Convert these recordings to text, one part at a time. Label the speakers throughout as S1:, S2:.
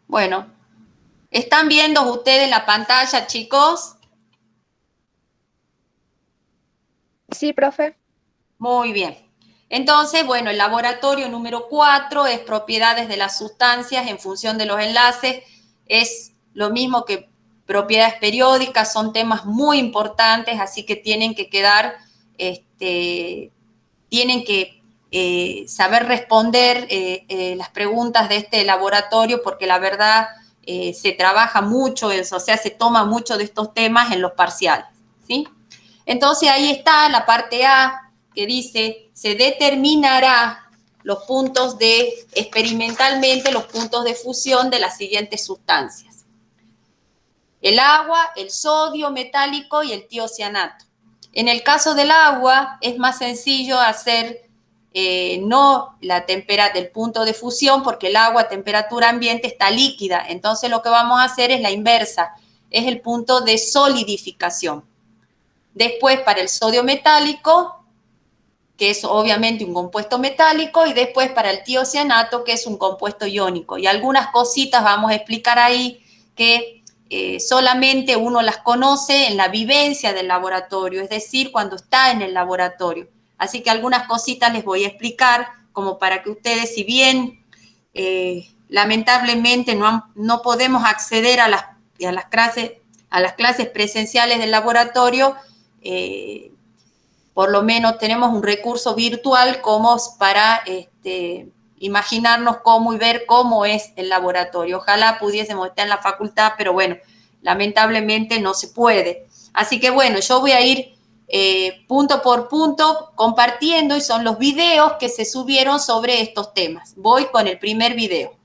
S1: Bueno, ¿están viendo ustedes la pantalla, chicos?
S2: Sí, profe.
S1: Muy bien. Entonces, bueno, el laboratorio número 4 es propiedades de las sustancias en función de los enlaces. Es lo mismo que propiedades periódicas, son temas muy importantes, así que tienen que quedar, tienen que saber responder las preguntas de este laboratorio, porque la verdad se trabaja mucho, o sea, se toma mucho de estos temas en los parciales, ¿sí? Entonces ahí está la parte A que dice, se determinará los puntos experimentalmente los puntos de fusión de las siguientes sustancias. El agua, el sodio metálico y el tiocianato. En el caso del agua es más sencillo hacer no la temperatura del punto de fusión, porque el agua a temperatura ambiente está líquida, entonces lo que vamos a hacer es la inversa, es el punto de solidificación. Después para el sodio metálico, que es obviamente un compuesto metálico, y después para el tiocianato, que es un compuesto iónico. Y algunas cositas vamos a explicar ahí que solamente uno las conoce en la vivencia del laboratorio, es decir, cuando está en el laboratorio. Así que algunas cositas les voy a explicar como para que ustedes, si bien lamentablemente no podemos acceder a las clases presenciales del laboratorio, por lo menos tenemos un recurso virtual como para imaginarnos cómo y ver cómo es el laboratorio. Ojalá pudiésemos estar en la facultad, pero bueno, lamentablemente no se puede. Así que bueno, yo voy a ir punto por punto compartiendo, y son los videos que se subieron sobre estos temas. Voy con el primer video.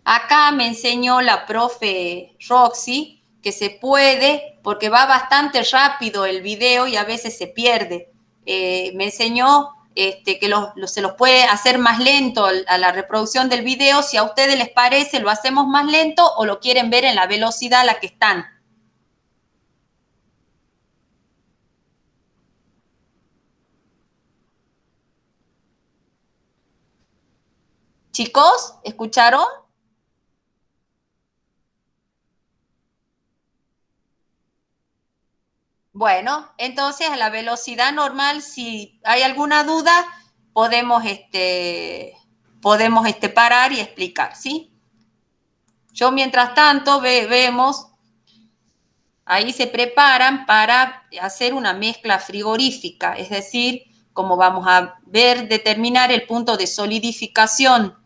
S1: Acá me enseñó la profe Roxy que se puede, porque va bastante rápido el video y a veces se pierde. Me enseñó que se los puede hacer más lento a la reproducción del video. Si a ustedes les parece, lo hacemos más lento o lo quieren ver en la velocidad a la que están. Chicos, ¿escucharon? Bueno, entonces a la velocidad normal, si hay alguna duda, podemos, parar y explicar, ¿sí? Yo mientras tanto vemos, ahí se preparan para hacer una mezcla frigorífica, es decir, como vamos a ver, determinar el punto de solidificación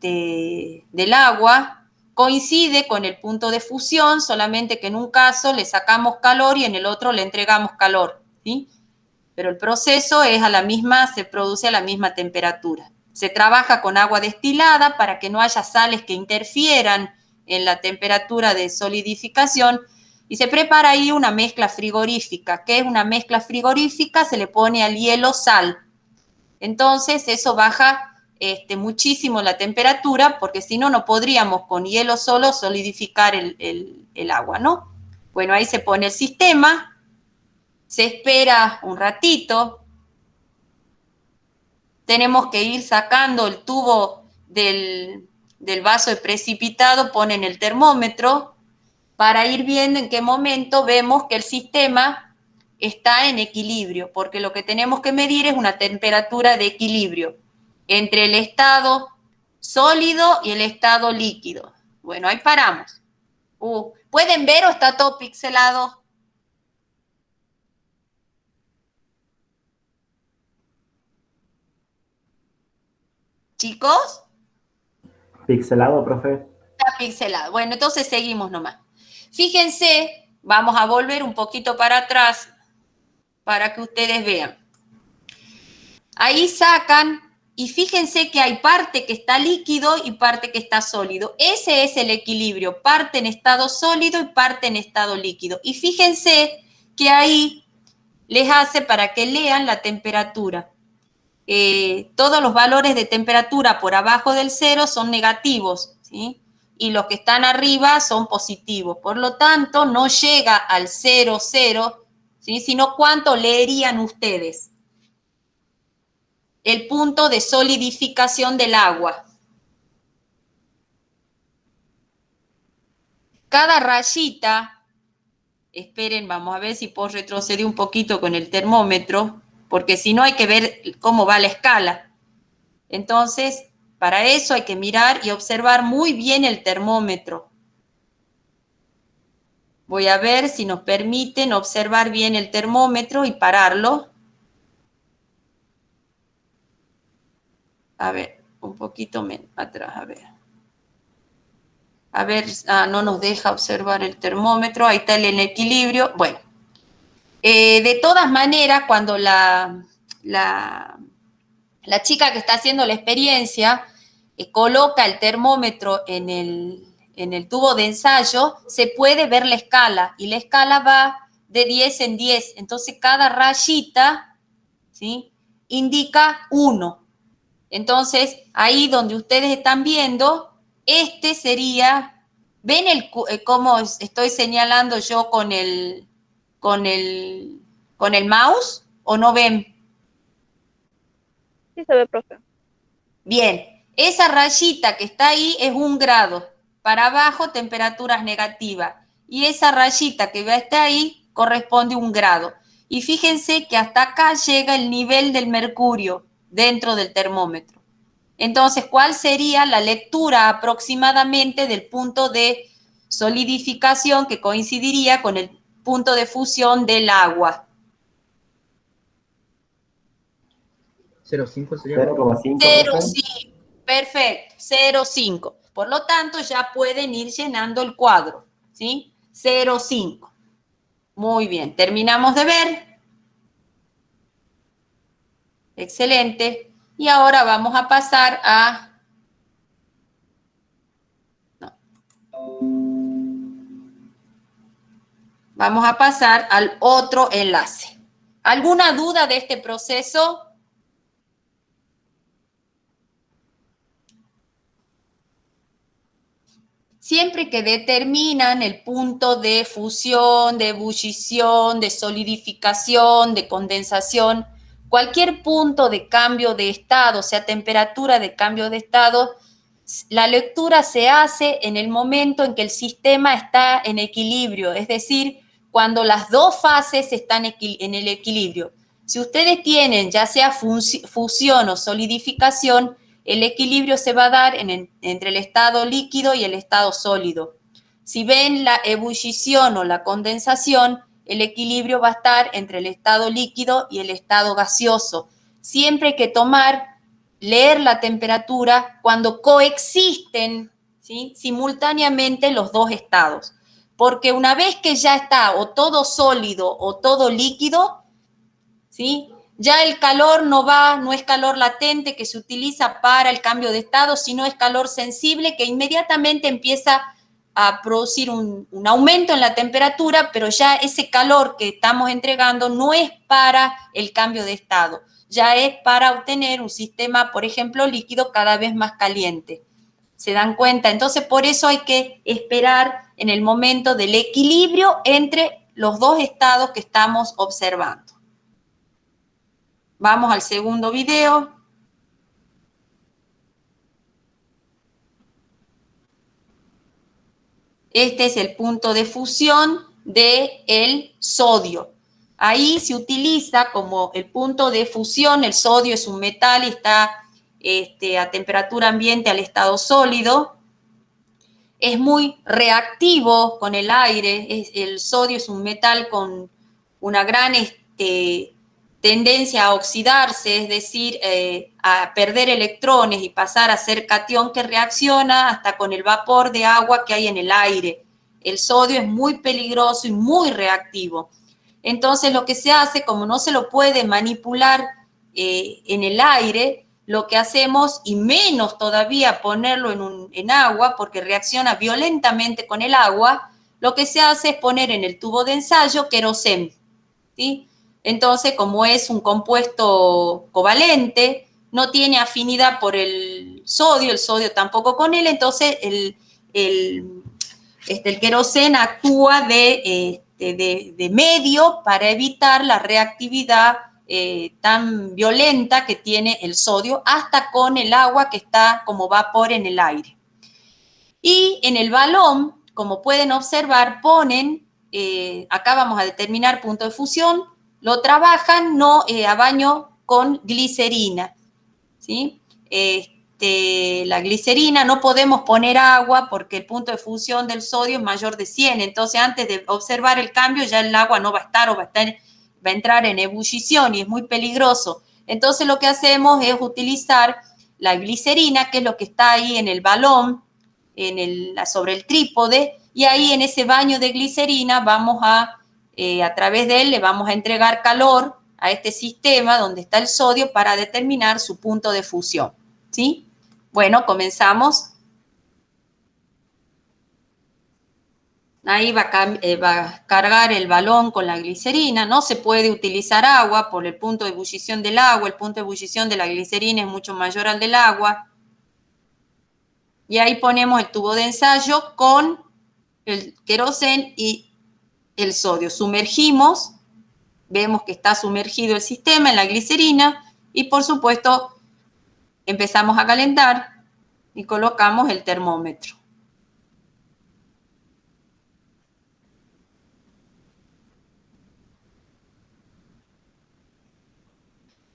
S1: del agua, coincide con el punto de fusión, solamente que en un caso le sacamos calor y en el otro le entregamos calor, ¿sí? Pero el proceso es se produce a la misma temperatura. Se trabaja con agua destilada para que no haya sales que interfieran en la temperatura de solidificación, y se prepara ahí una mezcla frigorífica. ¿Qué es una mezcla frigorífica? Se le pone al hielo sal. Entonces eso baja muchísimo la temperatura, porque si no, no podríamos con hielo solo solidificar el agua, ¿no? Bueno, ahí se pone el sistema, se espera un ratito, tenemos que ir sacando el tubo del vaso de precipitado, ponen el termómetro para ir viendo en qué momento vemos que el sistema está en equilibrio, porque lo que tenemos que medir es una temperatura de equilibrio entre el estado sólido y el estado líquido. Bueno, ahí paramos. ¿Pueden ver o está todo pixelado? Chicos,
S3: Pixelado, profe.
S1: está pixelado. Bueno, entonces seguimos nomás. Fíjense, vamos a volver un poquito para atrás para que ustedes vean. Ahí sacan, y fíjense que hay parte que está líquido y parte que está sólido. Ese es el equilibrio, parte en estado sólido y parte en estado líquido. Y fíjense que ahí les hace para que lean la temperatura. Todos los valores de temperatura por abajo del cero son negativos, ¿sí? Y los que están arriba son positivos. Por lo tanto, no llega al 0, 0, ¿sí? Sino cuánto leerían ustedes. el punto de solidificación del agua. Cada rayita, esperen, vamos a ver si puedo retroceder un poquito con el termómetro, porque si no hay que ver cómo va la escala. Entonces, para eso hay que mirar y observar muy bien el termómetro. Voy a ver si nos permiten observar bien el termómetro y pararlo. A ver, un poquito atrás, a ver. A ver, no nos deja observar el termómetro, ahí está el equilibrio. Bueno, de todas maneras, cuando la chica que está haciendo la experiencia coloca el termómetro en el tubo de ensayo, se puede ver la escala, y la escala va de 10 en 10. Entonces, cada rayita, ¿sí?, indica 1. Entonces, ahí donde ustedes están viendo, este sería, ¿ven cómo estoy señalando yo con el mouse o no ven?
S2: Sí se ve, profe.
S1: Bien, esa rayita que está ahí es 1 grado. Para abajo, temperaturas negativas. Y esa rayita que está ahí corresponde a 1 grado. Y fíjense que hasta acá llega el nivel del mercurio dentro del termómetro. Entonces, ¿cuál sería la lectura aproximadamente del punto de solidificación que coincidiría con el punto de fusión del agua?
S4: 0,5 sería.
S3: 0,5,
S1: 0,5.
S3: profe.
S1: Perfecto, 0,5. Por lo tanto, ya pueden ir llenando el cuadro, ¿sí? 0,5. Muy bien, terminamos de ver. Excelente. Y ahora vamos a pasar a... Vamos a pasar al otro enlace. ¿Alguna duda de este proceso? Siempre que determinan el punto de fusión, de ebullición, de solidificación, de condensación, cualquier punto de cambio de estado, o sea, temperatura de cambio de estado, la lectura se hace en el momento en que el sistema está en equilibrio, es decir, cuando las dos fases están en el equilibrio. Si ustedes tienen ya sea fusión o solidificación, el equilibrio se va a dar entre el estado líquido y el estado sólido. Si ven la ebullición o la condensación, el equilibrio va a estar entre el estado líquido y el estado gaseoso. Siempre hay que leer la temperatura cuando coexisten, ¿sí?, simultáneamente los dos estados. Porque una vez que ya está o todo sólido o todo líquido, ¿sí?, ya el calor no es calor latente que se utiliza para el cambio de estado, sino es calor sensible que inmediatamente empieza a producir un aumento en la temperatura, pero ya ese calor que estamos entregando no es para el cambio de estado, ya es para obtener un sistema, por ejemplo, líquido cada vez más caliente. ¿Se dan cuenta? Entonces, por eso hay que esperar en el momento del equilibrio entre los dos estados que estamos observando. Vamos al segundo video. Este es el punto de fusión del sodio. Ahí se utiliza como el punto de fusión, el sodio es un metal y está a temperatura ambiente al estado sólido. Es muy reactivo con el aire, el sodio es un metal con una gran tendencia a oxidarse, es decir, a perder electrones y pasar a ser catión que reacciona hasta con el vapor de agua que hay en el aire. El sodio es muy peligroso y muy reactivo. Entonces, lo que se hace, como no se lo puede manipular en el aire, lo que hacemos, y menos todavía ponerlo en agua, porque reacciona violentamente con el agua, lo que se hace es poner en el tubo de ensayo queroseno, ¿sí? Entonces, como es un compuesto covalente, no tiene afinidad por el sodio tampoco con él, entonces el queroseno actúa de medio para evitar la reactividad tan violenta que tiene el sodio, hasta con el agua que está como vapor en el aire. Y en el balón, como pueden observar, ponen, acá vamos a determinar punto de fusión, lo trabajan no a baño con glicerina, ¿sí? La glicerina no podemos poner agua porque el punto de fusión del sodio es mayor de 100, entonces antes de observar el cambio ya el agua no va a estar o va a entrar en ebullición y es muy peligroso. Entonces lo que hacemos es utilizar la glicerina, que es lo que está ahí en el balón, sobre el trípode, y ahí en ese baño de glicerina vamos a través de él le vamos a entregar calor a este sistema donde está el sodio para determinar su punto de fusión, ¿sí? Bueno, comenzamos. Ahí va a cargar el balón con la glicerina. No se puede utilizar agua por el punto de ebullición del agua. El punto de ebullición de la glicerina es mucho mayor al del agua. Y ahí ponemos el tubo de ensayo con el queroseno y el sodio. Sumergimos, vemos que está sumergido el sistema en la glicerina y por supuesto empezamos a calentar y colocamos el termómetro.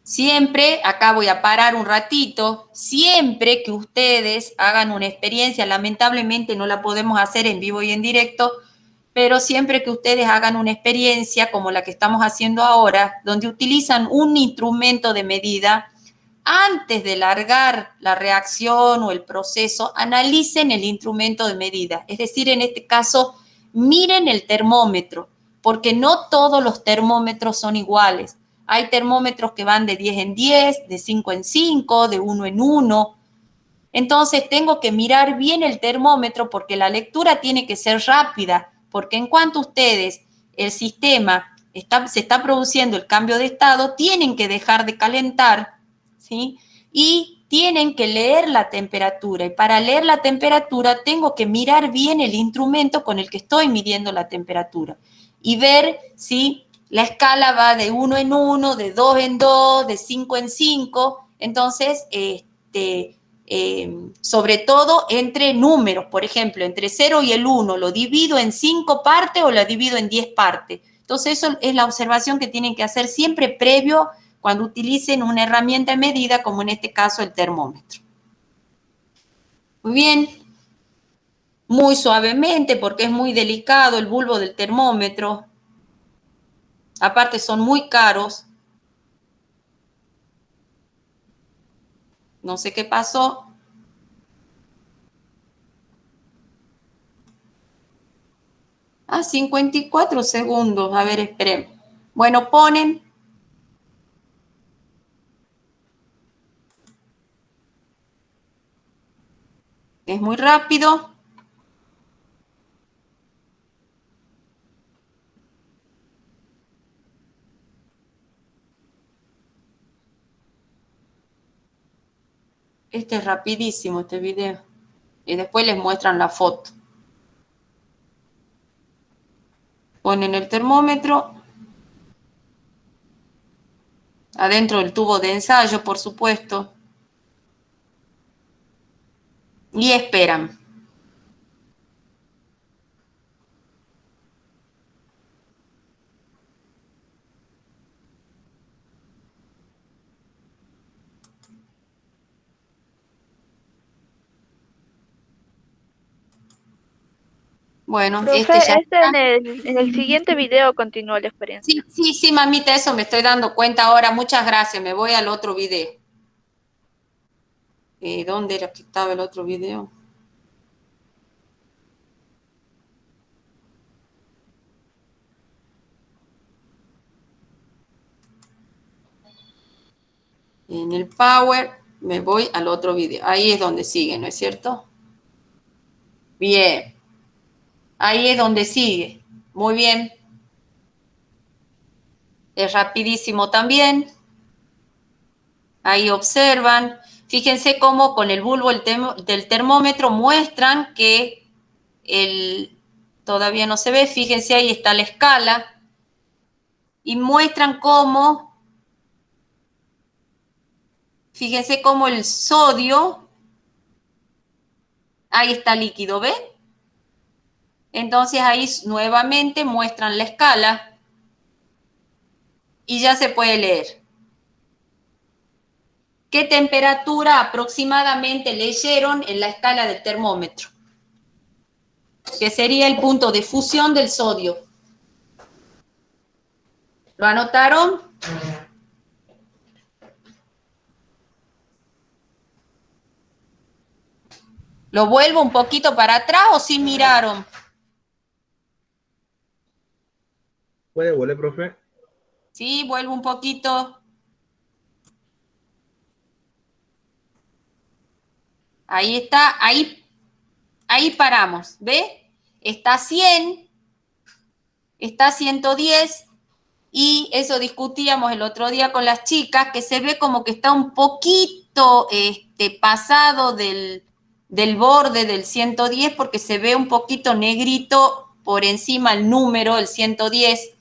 S1: Siempre, acá voy a parar un ratito, siempre que ustedes hagan una experiencia, lamentablemente no la podemos hacer en vivo y en directo, pero siempre que ustedes hagan una experiencia como la que estamos haciendo ahora, donde utilizan un instrumento de medida, antes de largar la reacción o el proceso, analicen el instrumento de medida. Es decir, en este caso, miren el termómetro, porque no todos los termómetros son iguales. Hay termómetros que van de 10 en 10, de 5 en 5, de 1 en 1. Entonces tengo que mirar bien el termómetro porque la lectura tiene que ser rápida, porque en cuanto ustedes, el sistema, se está produciendo el cambio de estado, tienen que dejar de calentar, ¿sí? Y tienen que leer la temperatura. Y para leer la temperatura tengo que mirar bien el instrumento con el que estoy midiendo la temperatura y ver si la escala va de 1 en 1, de 2 en 2, de 5 en 5. Entonces, sobre todo entre números, por ejemplo, entre 0 y el 1, ¿lo divido en 5 partes o lo divido en 10 partes? Entonces, eso es la observación que tienen que hacer siempre previo cuando utilicen una herramienta de medida, como en este caso el termómetro. Muy bien, muy suavemente, porque es muy delicado el bulbo del termómetro. Aparte son muy caros. No sé qué pasó. Ah, 54 segundos. A ver, esperen. Bueno, ponen. Es muy rápido. Este es rapidísimo, este video. Y después les muestran la foto. Ponen el termómetro. Adentro del tubo de ensayo, por supuesto. Y esperan. Bueno,
S2: Profe,
S1: ya está.
S2: en el siguiente video continúa la
S1: Sí,
S2: experiencia.
S1: sí, sí, mamita, eso me estoy dando cuenta ahora. Muchas gracias. Me voy al otro video. ¿Dónde era que estaba el otro video? En el Power me voy al otro video. Ahí es donde sigue, ¿no es cierto? Bien. Ahí es donde sigue. Muy bien. Es rapidísimo también. Ahí observan. Fíjense cómo con el bulbo del termómetro muestran que todavía no se ve. Fíjense, ahí está la escala. Y muestran cómo Fíjense cómo el sodio, ahí está líquido, ¿ven? Entonces ahí nuevamente muestran la escala y ya se puede leer. ¿Qué temperatura aproximadamente leyeron en la escala del termómetro? Que sería el punto de fusión del sodio. ¿Lo anotaron? ¿Lo vuelvo un poquito para atrás o sí miraron?
S4: ¿Puede volver, profe?
S1: Sí, vuelvo un poquito. Ahí está, ahí paramos, ¿ve? Está 100, está 110 y eso discutíamos el otro día con las chicas, que se ve como que está un poquito pasado del borde del 110 porque se ve un poquito negrito por encima el número, el 110.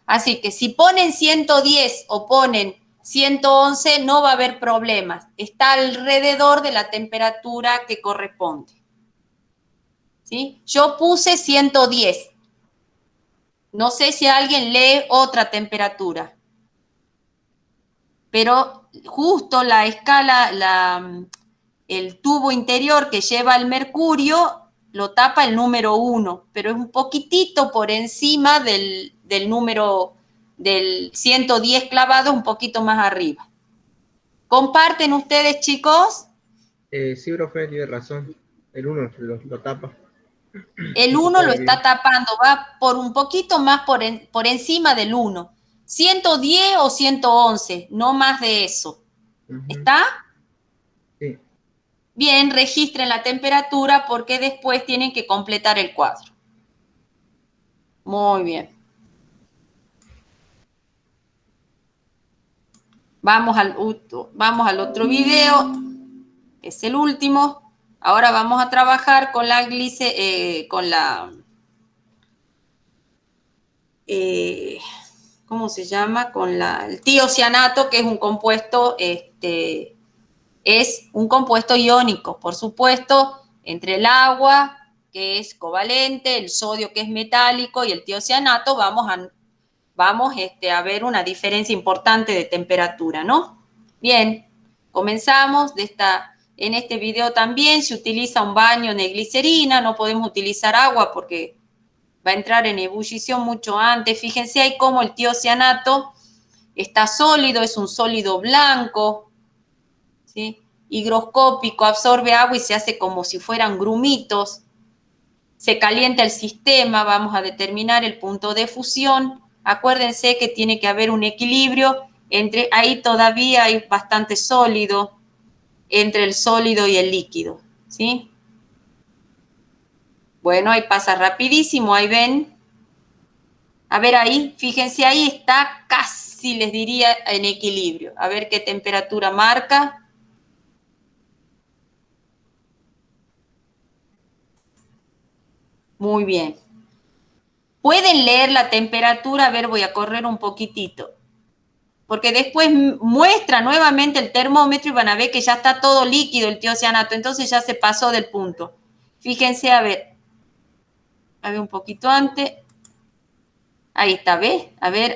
S1: Así que si ponen 110 o ponen 111, no va a haber problemas. Está alrededor de la temperatura que corresponde. ¿Sí? Yo puse 110. No sé si alguien lee otra temperatura. Pero justo la escala, el tubo interior que lleva el mercurio lo tapa el número 1, pero es un poquitito por encima del número del 110 clavado, un poquito más arriba. ¿Comparten ustedes, chicos?
S4: Sí, profe, tiene razón. El 1 lo tapa.
S1: El 1 lo está tapando, va por un poquito más por encima del 1. 110 o 111, no más de eso. ¿Está?
S4: Sí.
S1: Bien, registren la temperatura porque después tienen que completar el cuadro. Muy bien. Vamos al otro video, es el último. Ahora vamos a trabajar con la ¿cómo se llama? El tiocianato, que es un compuesto, es un compuesto iónico, por supuesto, entre el agua, que es covalente, el sodio, que es metálico, y el tiocianato, vamos a ver una diferencia importante de temperatura, ¿no? Bien, comenzamos. En este video también se utiliza un baño de glicerina, no podemos utilizar agua porque va a entrar en ebullición mucho antes. Fíjense ahí cómo el tiocianato está sólido, es un sólido blanco, ¿sí? Higroscópico, absorbe agua y se hace como si fueran grumitos. Se calienta el sistema, vamos a determinar el punto de fusión. Acuérdense que tiene que haber un equilibrio ahí todavía hay bastante sólido entre el sólido y el líquido, ¿sí? Bueno, ahí pasa rapidísimo, ahí ven. A ver ahí, fíjense, ahí está casi, les diría, en equilibrio. A ver qué temperatura marca. Muy bien. Pueden leer la temperatura, a ver, voy a correr un poquitito. Porque después muestra nuevamente el termómetro y van a ver que ya está todo líquido el tiocianato, entonces ya se pasó del punto. Fíjense, a ver un poquito antes. Ahí está, ¿ves? A ver,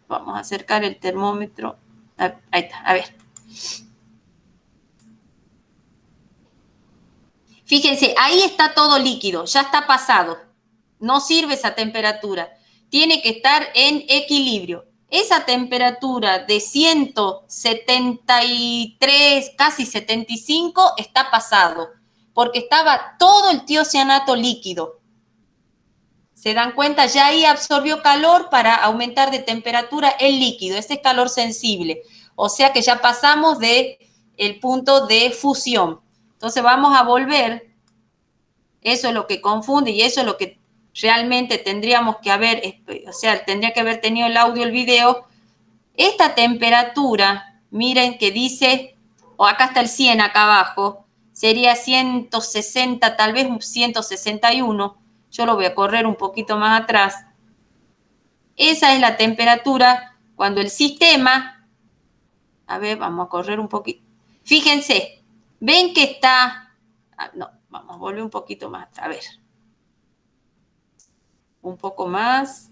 S1: vamos a acercar el termómetro. Ahí está, a ver. Fíjense, ahí está todo líquido, ya está pasado. No sirve esa temperatura. Tiene que estar en equilibrio. Esa temperatura de 173, casi 75, está pasado, porque estaba todo el tiocianato líquido. ¿Se dan cuenta? Ya ahí absorbió calor para aumentar de temperatura el líquido, ese es calor sensible. O sea que ya pasamos del punto de fusión. Entonces vamos a volver. Eso es lo que confunde y eso es lo que realmente tendríamos que tendría que haber tenido el audio, el video. Esta temperatura, miren que dice, o acá está el 100 acá abajo, sería 160, tal vez 161. Yo lo voy a correr un poquito más atrás. Esa es la temperatura cuando el sistema A ver, vamos a correr un poquito. Fíjense, ven que está... no, vamos a volver un poquito más. A ver. Un poco más.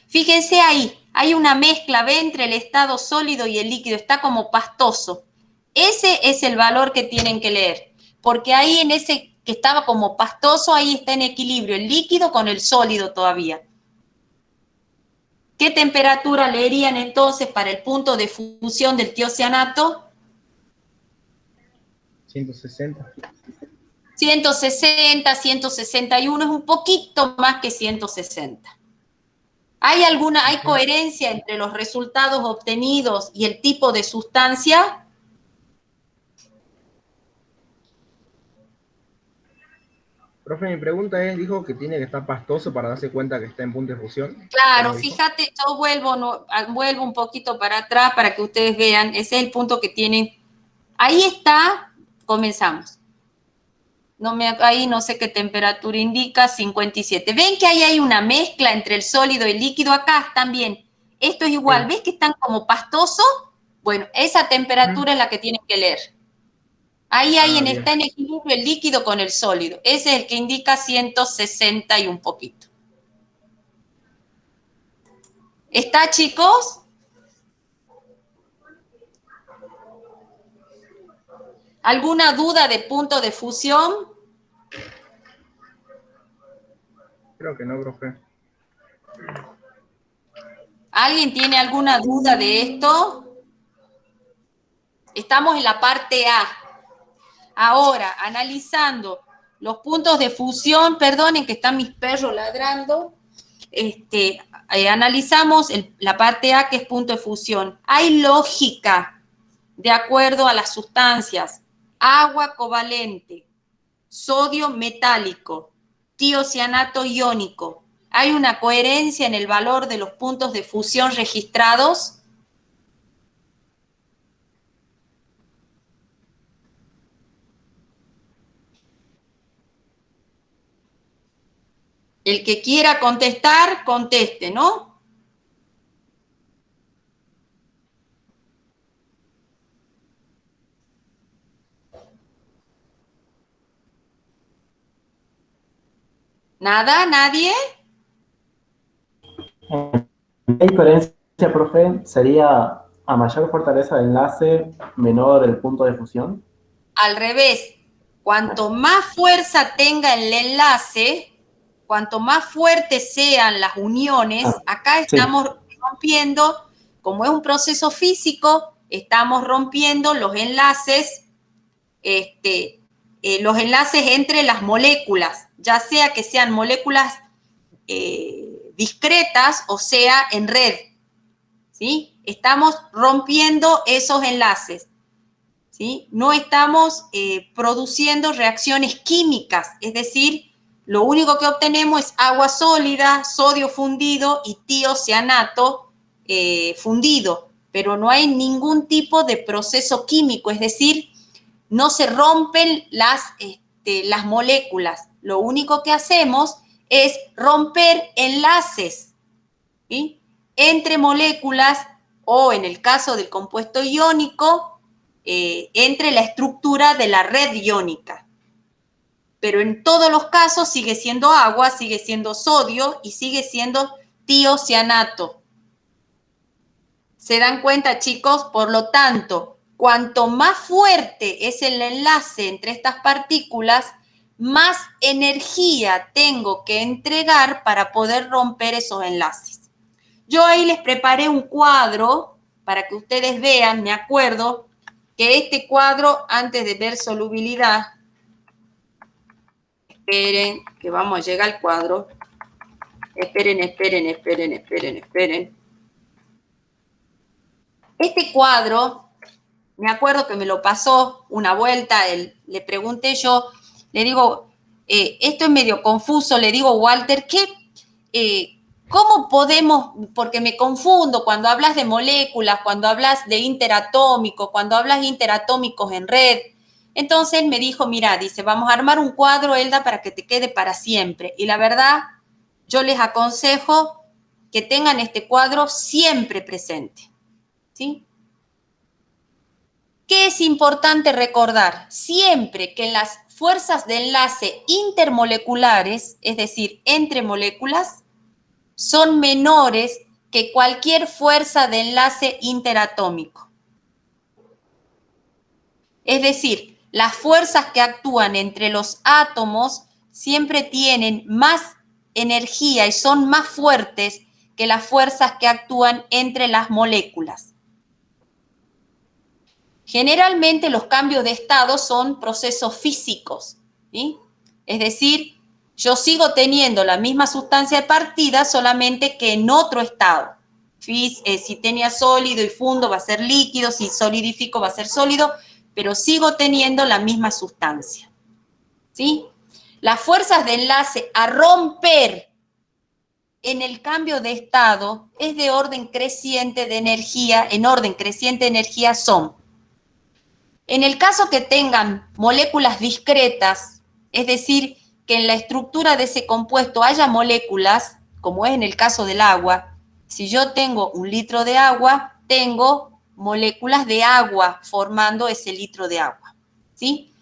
S1: Fíjense ahí, hay una mezcla, ve, entre el estado sólido y el líquido, está como pastoso. Ese es el valor que tienen que leer, porque ahí en ese que estaba como pastoso, ahí está en equilibrio el líquido con el sólido todavía. ¿Qué temperatura leerían entonces para el punto de fusión del tiocianato?
S4: 160.
S1: 160, 161, es un poquito más que 160. ¿Hay coherencia entre los resultados obtenidos y el tipo de sustancia?
S4: Profe, mi pregunta es, dijo que tiene que estar pastoso para darse cuenta que está en punto de fusión.
S1: Claro, fíjate, yo vuelvo un poquito para atrás para que ustedes vean, ese es el punto que tienen. Ahí está, comenzamos. Ahí no sé qué temperatura indica, 57. ¿Ven que ahí hay una mezcla entre el sólido y el líquido? Acá también. Esto es igual, ¿ves que están como pastosos? Bueno, esa temperatura es la que tienen que leer. Ahí está en equilibrio el líquido con el sólido. Ese es el que indica 160 y un poquito. ¿Está, chicos? ¿Alguna duda de punto de fusión?
S4: Creo que no, profe.
S1: ¿Alguien tiene alguna duda de esto? Estamos en la parte A. Ahora, analizando los puntos de fusión, perdonen que están mis perros ladrando, analizamos la parte A, que es punto de fusión. Hay lógica de acuerdo a las sustancias: agua covalente, sodio metálico, tiocianato iónico. ¿Hay una coherencia en el valor de los puntos de fusión registrados? El que quiera contestar, conteste, ¿no? ¿Nada? ¿Nadie?
S3: ¿Qué diferencia, profe? ¿Sería a mayor fortaleza de enlace, menor el punto de fusión?
S1: Al revés. Cuanto más fuerza tenga el enlace, cuanto más fuertes sean las uniones, acá estamos rompiendo, como es un proceso físico, estamos rompiendo los enlaces entre las moléculas, ya sea que sean moléculas discretas o sea en red, ¿sí? Estamos rompiendo esos enlaces, ¿sí? No estamos produciendo reacciones químicas, es decir, lo único que obtenemos es agua sólida, sodio fundido y tiocianato fundido, pero no hay ningún tipo de proceso químico, es decir, no se rompen las moléculas. Lo único que hacemos es romper enlaces, ¿sí?, entre moléculas o, en el caso del compuesto iónico, entre la estructura de la red iónica. Pero en todos los casos sigue siendo agua, sigue siendo sodio y sigue siendo tiocianato. ¿Se dan cuenta, chicos? Por lo tanto, cuanto más fuerte es el enlace entre estas partículas, más energía tengo que entregar para poder romper esos enlaces. Yo ahí les preparé un cuadro para que ustedes vean. Me acuerdo que este cuadro, antes de ver solubilidad, esperen, que vamos a llegar al cuadro. Esperen. Este cuadro, me acuerdo que me lo pasó una vuelta, le pregunté yo, le digo, esto es medio confuso, le digo, Walter, ¿cómo podemos? Porque me confundo cuando hablas de moléculas, cuando hablas de interatómicos, cuando hablas interatómicos en red. Entonces me dijo, mira, dice, vamos a armar un cuadro, Elda, para que te quede para siempre. Y la verdad, yo les aconsejo que tengan este cuadro siempre presente, ¿sí? ¿Qué es importante recordar? Siempre que las fuerzas de enlace intermoleculares, es decir, entre moléculas, son menores que cualquier fuerza de enlace interatómico. Es decir, las fuerzas que actúan entre los átomos siempre tienen más energía y son más fuertes que las fuerzas que actúan entre las moléculas. Generalmente los cambios de estado son procesos físicos, ¿sí? Es decir, yo sigo teniendo la misma sustancia de partida, solamente que en otro estado. Si tenía sólido y fundo va a ser líquido, si solidifico va a ser sólido, pero sigo teniendo la misma sustancia, ¿sí? Las fuerzas de enlace a romper en el cambio de estado es de orden creciente de energía, en orden creciente de energía son, en el caso que tengan moléculas discretas, es decir, que en la estructura de ese compuesto haya moléculas, como es en el caso del agua, si yo tengo 1 litro de agua, tengo moléculas de agua formando ese litro de agua, ¿sí?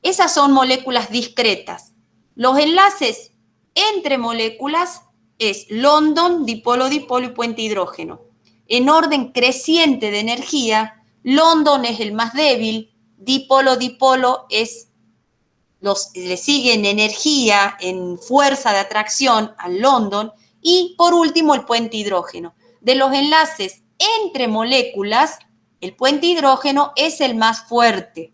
S1: Esas son moléculas discretas. Los enlaces entre moléculas es London, dipolo-dipolo y puente hidrógeno. En orden creciente de energía, London es el más débil, dipolo-dipolo le sigue en energía, en fuerza de atracción al London, y por último el puente hidrógeno. De los enlaces entre moléculas, el puente hidrógeno es el más fuerte.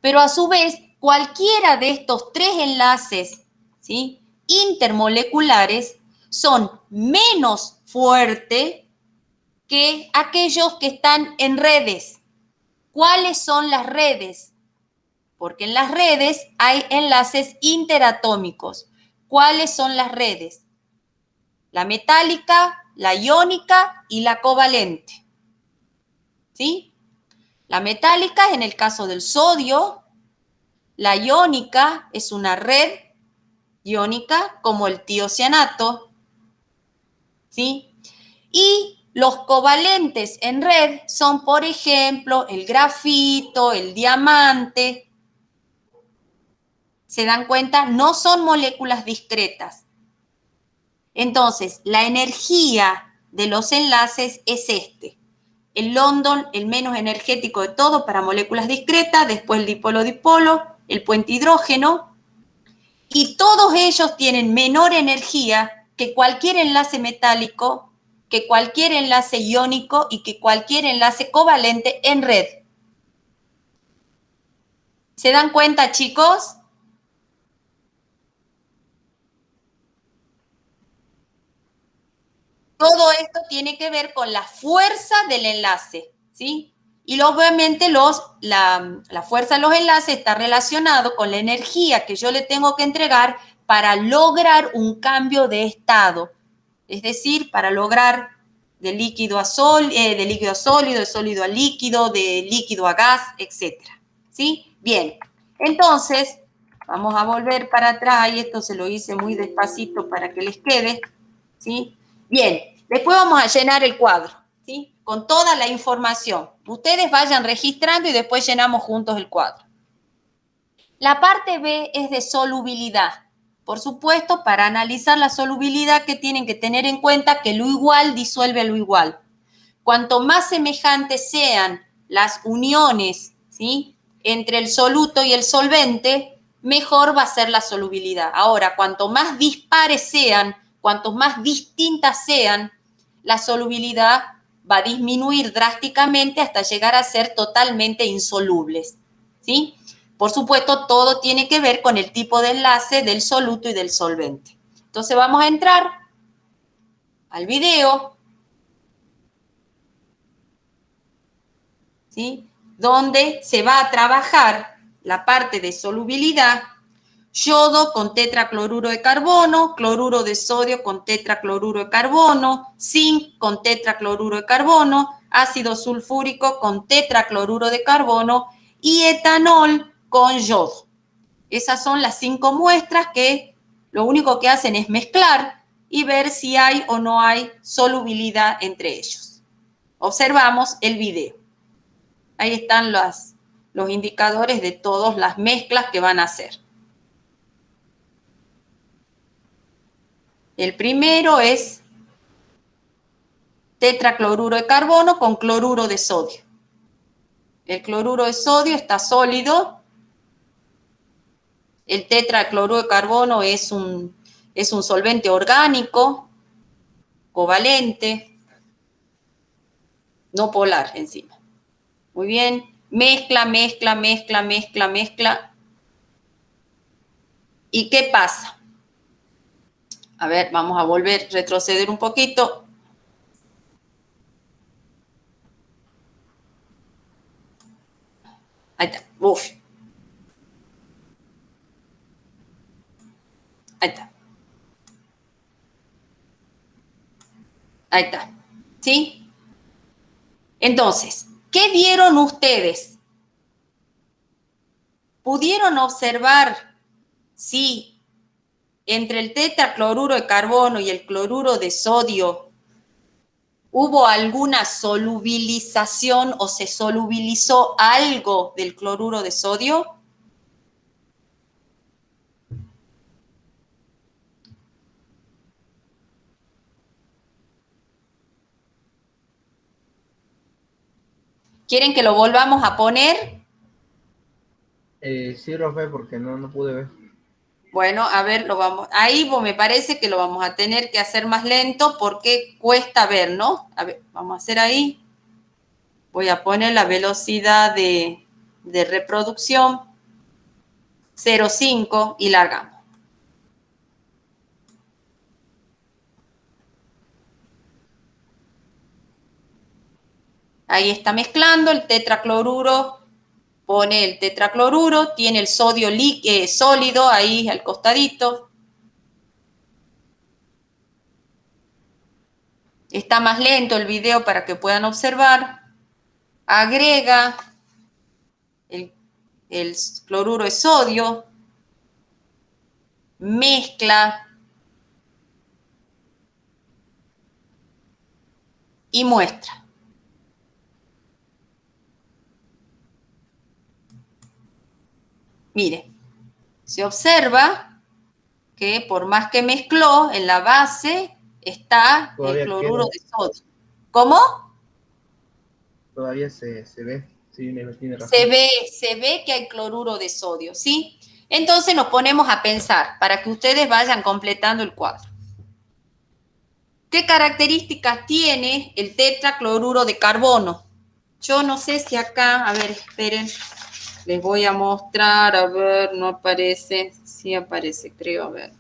S1: Pero a su vez, cualquiera de estos 3 enlaces, ¿sí?, intermoleculares son menos fuertes que aquellos que están en redes. ¿Cuáles son las redes? Porque en las redes hay enlaces interatómicos. ¿Cuáles son las redes? La metálica, la iónica y la covalente, ¿sí? La metálica es en el caso del sodio, la iónica es una red iónica como el tiocianato, ¿sí? Y los covalentes en red son, por ejemplo, el grafito, el diamante. ¿Se dan cuenta? No son moléculas discretas. Entonces, la energía de los enlaces es este. El London, el menos energético de todo para moléculas discretas, después el dipolo-dipolo, el puente hidrógeno, y todos ellos tienen menor energía que cualquier enlace metálico, que cualquier enlace iónico y que cualquier enlace covalente en red. ¿Se dan cuenta, chicos? Todo esto tiene que ver con la fuerza del enlace, ¿sí? Y obviamente la fuerza de los enlaces está relacionado con la energía que yo le tengo que entregar para lograr un cambio de estado. Es decir, para lograr de líquido a sólido, de sólido a líquido, de líquido a gas, etc. ¿Sí? Bien, entonces, vamos a volver para atrás, y esto se lo hice muy despacito para que les quede, ¿sí? Bien, después vamos a llenar el cuadro, ¿sí?, con toda la información. Ustedes vayan registrando y después llenamos juntos el cuadro. La parte B es de solubilidad. Por supuesto, para analizar la solubilidad, que tienen que tener en cuenta que lo igual disuelve a lo igual. Cuanto más semejantes sean las uniones, ¿sí?, entre el soluto y el solvente, mejor va a ser la solubilidad. Ahora, cuanto más dispares sean, cuanto más distintas sean, la solubilidad va a disminuir drásticamente hasta llegar a ser totalmente insolubles, ¿sí? Por supuesto, todo tiene que ver con el tipo de enlace del soluto y del solvente. Entonces vamos a entrar al video, ¿sí?, donde se va a trabajar la parte de solubilidad. Yodo con tetracloruro de carbono, cloruro de sodio con tetracloruro de carbono, zinc con tetracloruro de carbono, ácido sulfúrico con tetracloruro de carbono y etanol con yodo. Esas son las 5 muestras que lo único que hacen es mezclar y ver si hay o no hay solubilidad entre ellos. Observamos el video. Ahí están los indicadores de todas las mezclas que van a hacer. El primero es tetracloruro de carbono con cloruro de sodio. El cloruro de sodio está sólido. El tetracloruro de carbono es un solvente orgánico, covalente, no polar encima. Muy bien. Mezcla, mezcla, mezcla, mezcla, mezcla. ¿Y qué pasa? A ver, vamos a volver, retroceder un poquito. Ahí está. Uf. Ahí está. Ahí está. ¿Sí? Entonces, ¿qué vieron ustedes? ¿Pudieron observar si entre el tetracloruro de carbono y el cloruro de sodio hubo alguna solubilización o se solubilizó algo del cloruro de sodio? ¿Quieren que lo volvamos a poner?
S4: Sí, profe, porque no pude ver.
S1: Bueno, a ver, ahí me parece que lo vamos a tener que hacer más lento porque cuesta ver, ¿no? A ver, vamos a hacer ahí. Voy a poner la velocidad de reproducción 0,5 y largamos. Ahí está mezclando el tetracloruro, pone el tetracloruro, tiene el sodio sólido ahí al costadito. Está más lento el video para que puedan observar. Agrega el cloruro de sodio, mezcla y muestra. Mire, se observa que por más que mezcló, en la base está
S4: Todavía
S1: el cloruro
S4: queda.
S1: de sodio. ¿Cómo?
S4: Todavía se ve. Sí, tiene razón.
S1: Se ve que hay cloruro de sodio, ¿sí? Entonces nos ponemos a pensar para que ustedes vayan completando el cuadro. ¿Qué características tiene el tetracloruro de carbono? Yo no sé si acá, a ver, esperen, les voy a mostrar, a ver, no aparece, sí aparece, creo, a ver.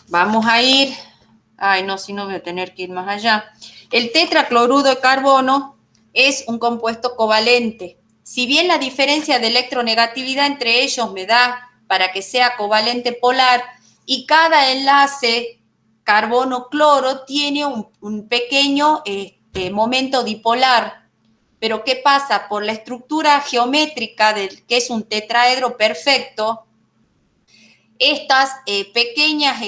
S1: Vamos a ir, ay no, si no voy a tener que ir más allá. El tetracloruro de carbono es un compuesto covalente. Si bien la diferencia de electronegatividad entre ellos me da para que sea covalente polar, y cada enlace carbono-cloro tiene un pequeño momento dipolar. Pero ¿qué pasa? Por la estructura geométrica que es un tetraedro perfecto, estas pequeñas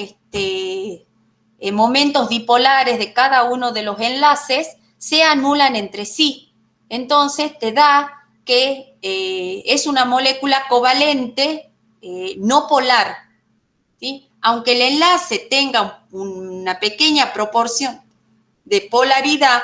S1: momentos dipolares de cada uno de los enlaces se anulan entre sí. Entonces te da que es una molécula covalente no polar, ¿sí? Aunque el enlace tenga una pequeña proporción de polaridad,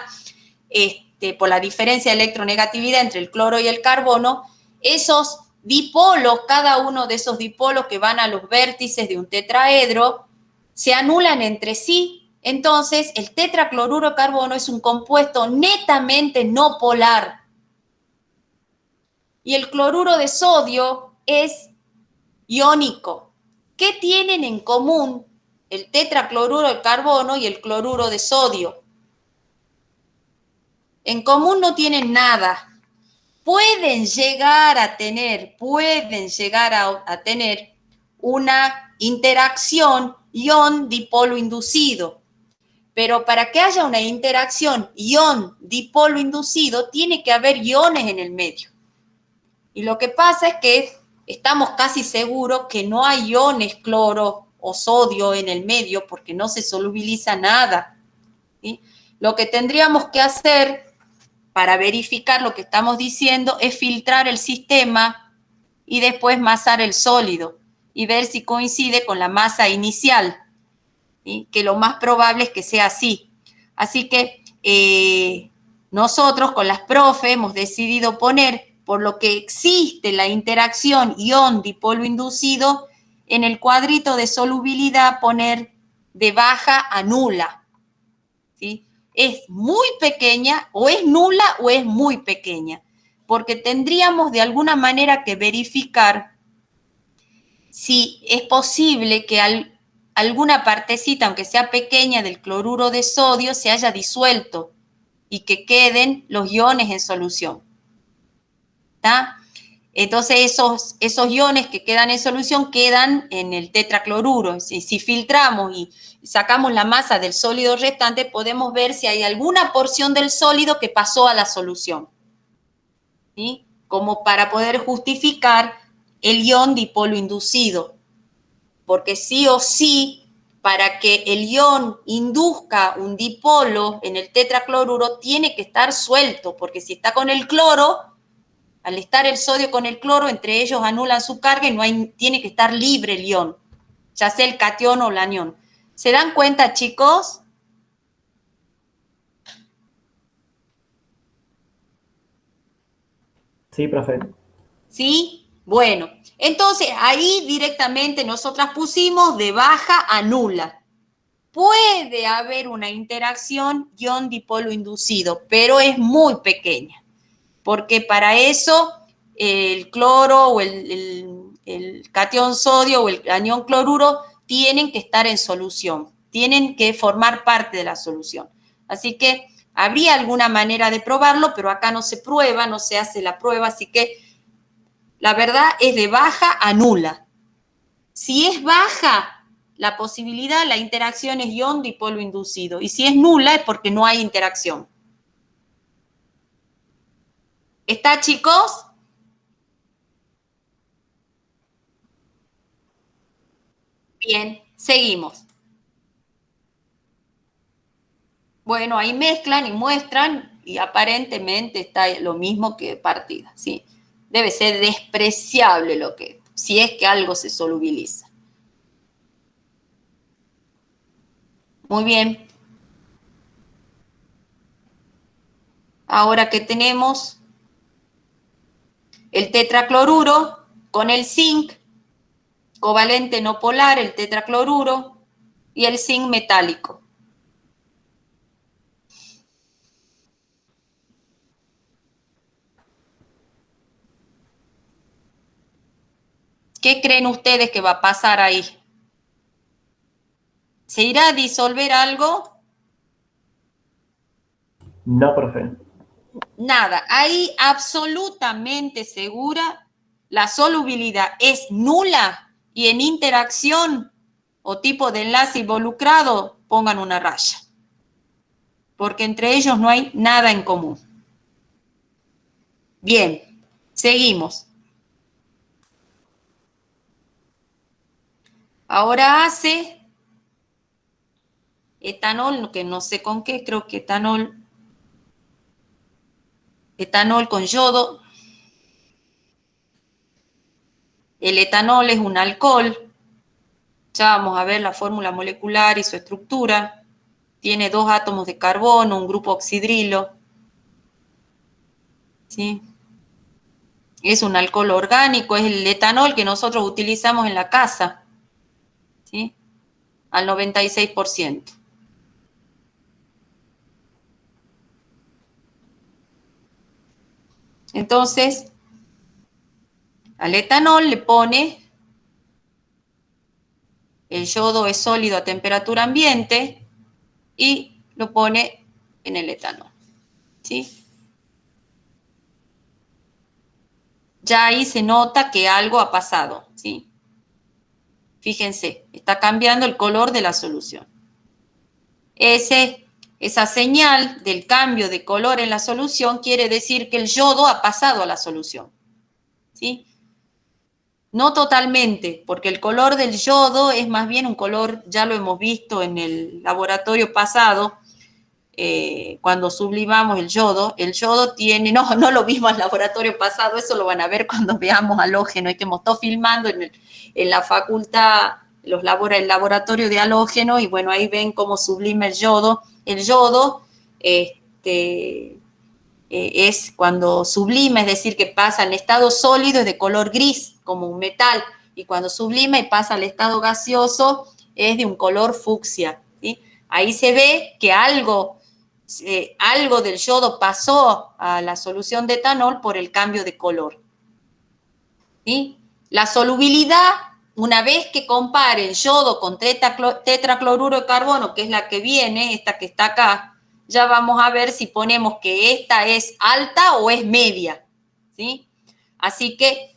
S1: por la diferencia de electronegatividad entre el cloro y el carbono, esos dipolos, cada uno de esos dipolos que van a los vértices de un tetraedro, se anulan entre sí. Entonces, el tetracloruro de carbono es un compuesto netamente no polar. Y el cloruro de sodio es iónico. ¿Qué tienen en común el tetracloruro de carbono y el cloruro de sodio? En común no tienen nada. Pueden llegar a tener una interacción ion-dipolo inducido. Pero para que haya una interacción ion-dipolo inducido, tiene que haber iones en el medio. Y lo que pasa es que estamos casi seguros que no hay iones cloro o sodio en el medio porque no se solubiliza nada, ¿sí? Lo que tendríamos que hacer para verificar lo que estamos diciendo, es filtrar el sistema y después masar el sólido y ver si coincide con la masa inicial, ¿sí? Que lo más probable es que sea así. Así que nosotros con las profe hemos decidido poner, por lo que existe la interacción ion-dipolo inducido, en el cuadrito de solubilidad poner de baja a nula, ¿sí? Es muy pequeña, o es nula o es muy pequeña, porque tendríamos de alguna manera que verificar si es posible que alguna partecita, aunque sea pequeña, del cloruro de sodio se haya disuelto y que queden los iones en solución. ¿Está? Entonces esos iones que quedan en solución quedan en el tetracloruro. Si filtramos y sacamos la masa del sólido restante, podemos ver si hay alguna porción del sólido que pasó a la solución, ¿sí? Como para poder justificar el ion dipolo inducido. Porque sí o sí, para que el ion induzca un dipolo en el tetracloruro, tiene que estar suelto, porque si está con el cloro, al estar el sodio con el cloro, entre ellos anulan su carga y tiene que estar libre el ion, ya sea el catión o el anión. ¿Se dan cuenta, chicos?
S3: Sí, profe.
S1: ¿Sí? Bueno, entonces ahí directamente nosotras pusimos de baja a nula. Puede haber una interacción ion-dipolo inducido, pero es muy pequeña, porque para eso el cloro o el catión sodio o el anión cloruro tienen que estar en solución, tienen que formar parte de la solución. Así que habría alguna manera de probarlo, pero acá no se prueba, no se hace la prueba, así que la verdad es de baja a nula. Si es baja la posibilidad, la interacción es ion dipolo inducido. Y si es nula es porque no hay interacción. ¿Está, chicos? Bien, seguimos. Bueno, ahí mezclan y muestran y aparentemente está lo mismo que partida, ¿sí? Debe ser despreciable lo que, si es que algo se solubiliza. Muy bien. Ahora que tenemos el tetracloruro con el zinc, covalente no polar, el tetracloruro, y el zinc metálico. ¿Qué creen ustedes que va a pasar ahí? ¿Se irá a disolver algo?
S3: No, profe.
S1: Nada, ahí absolutamente segura, la solubilidad es nula y en interacción o tipo de enlace involucrado pongan una raya, porque entre ellos no hay nada en común. Bien, seguimos. Ahora hace etanol, que no sé con qué, creo que etanol con yodo. El etanol es un alcohol. Ya vamos a ver la fórmula molecular y su estructura. Tiene 2 átomos de carbono, un grupo oxidrilo. ¿Sí? Es un alcohol orgánico, es el etanol que nosotros utilizamos en la casa. ¿Sí? Al 96%. Entonces, al etanol le pone, el yodo es sólido a temperatura ambiente y lo pone en el etanol. ¿Sí? Ya ahí se nota que algo ha pasado. ¿Sí? Fíjense, está cambiando el color de la solución. Esa señal del cambio de color en la solución quiere decir que el yodo ha pasado a la solución. ¿Sí? No totalmente, porque el color del yodo es más bien un color, ya lo hemos visto en el laboratorio pasado, cuando sublimamos el yodo tiene, no lo vimos al laboratorio pasado, eso lo van a ver cuando veamos halógeno, y que hemos estado filmando en la facultad, el laboratorio de halógeno, y bueno, ahí ven cómo sublime el yodo. El yodo, es cuando sublima, es decir, que pasa en estado sólido, es de color gris, como un metal, y cuando sublima y pasa al estado gaseoso, es de un color fucsia, ¿sí? Ahí se ve que algo del yodo pasó a la solución de etanol por el cambio de color, ¿sí? La solubilidad, una vez que comparen yodo con tetracloruro de carbono, que es la que viene, esta que está acá, ya vamos a ver si ponemos que esta es alta o es media, ¿sí? Así que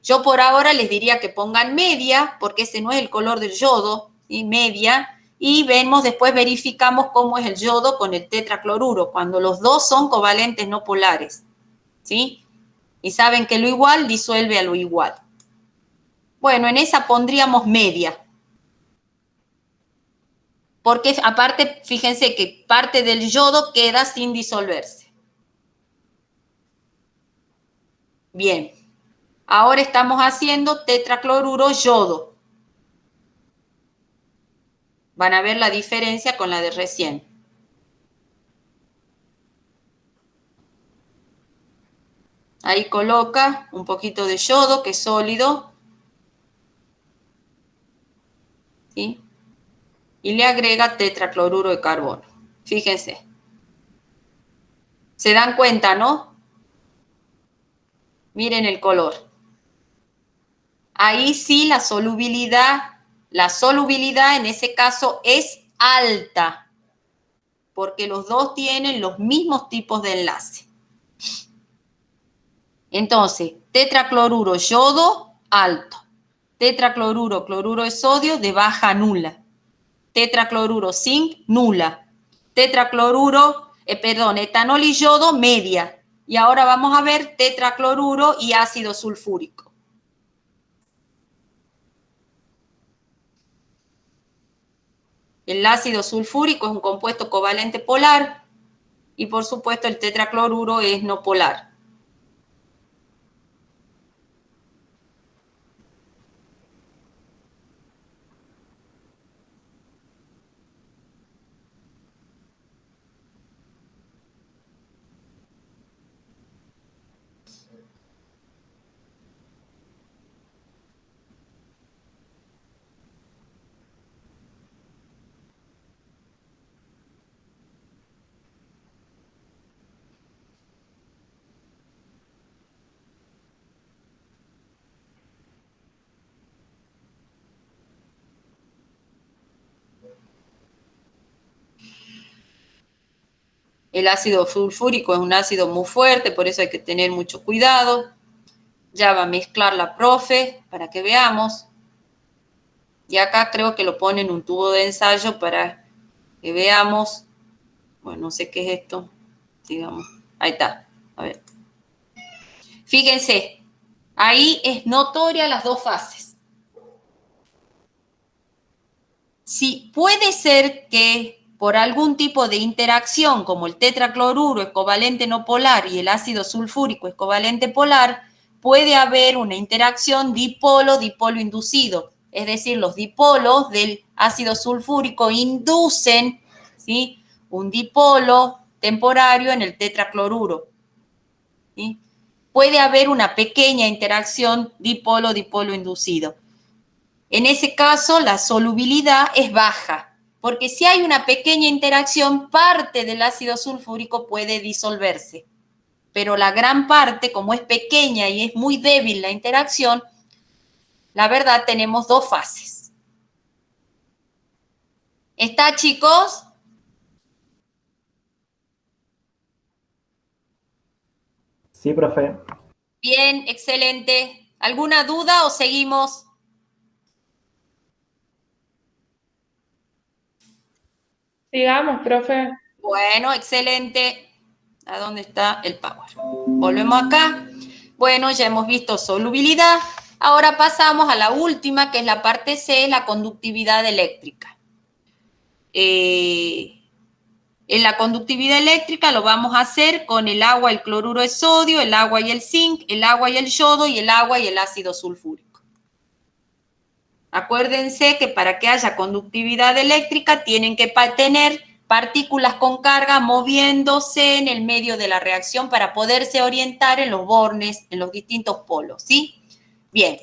S1: yo por ahora les diría que pongan media, porque ese no es el color del yodo, ¿sí? Media, y después verificamos cómo es el yodo con el tetracloruro, cuando los dos son covalentes no polares, ¿sí? Y saben que lo igual disuelve a lo igual. Bueno, en esa pondríamos media. Porque aparte, fíjense que parte del yodo queda sin disolverse. Bien, ahora estamos haciendo tetracloruro yodo. Van a ver la diferencia con la de recién. Ahí coloca un poquito de yodo, que es sólido, ¿sí? Y le agrega tetracloruro de carbono. Fíjense. ¿Se dan cuenta, no? Miren el color. Ahí sí la solubilidad en ese caso es alta, porque los dos tienen los mismos tipos de enlace. Entonces, tetracloruro yodo, alto. Tetracloruro cloruro de sodio, de baja nula. Tetracloruro zinc, nula. Etanol y yodo, media. Y ahora vamos a ver tetracloruro y ácido sulfúrico. El ácido sulfúrico es un compuesto covalente polar y por supuesto el tetracloruro es no polar. El ácido sulfúrico es un ácido muy fuerte, por eso hay que tener mucho cuidado. Ya va a mezclar la profe para que veamos. Y acá creo que lo pone en un tubo de ensayo para que veamos. Bueno, no sé qué es esto. Digamos. Ahí está. A ver. Fíjense, ahí es notoria las dos fases. Si puede ser que por algún tipo de interacción, como el tetracloruro es covalente no polar y el ácido sulfúrico es covalente polar, puede haber una interacción dipolo-dipolo inducido. Es decir, los dipolos del ácido sulfúrico inducen, ¿sí?, un dipolo temporario en el tetracloruro, ¿sí? Puede haber una pequeña interacción dipolo-dipolo inducido. En ese caso, la solubilidad es baja, porque si hay una pequeña interacción, parte del ácido sulfúrico puede disolverse. Pero la gran parte, como es pequeña y es muy débil la interacción, la verdad tenemos dos fases. ¿Está, chicos?
S3: Sí, profe.
S1: Bien, excelente. ¿Alguna duda o seguimos?
S5: Sigamos, profe.
S1: Bueno, excelente. ¿A dónde está el power? Volvemos acá. Bueno, ya hemos visto solubilidad. Ahora pasamos a la última, que es la parte C, la conductividad eléctrica. En la conductividad eléctrica lo vamos a hacer con el agua, el cloruro de sodio, el agua y el zinc, el agua y el yodo y el agua y el ácido sulfúrico. Acuérdense que para que haya conductividad eléctrica tienen que tener partículas con carga moviéndose en el medio de la reacción para poderse orientar en los bornes, en los distintos polos, ¿sí? Bien.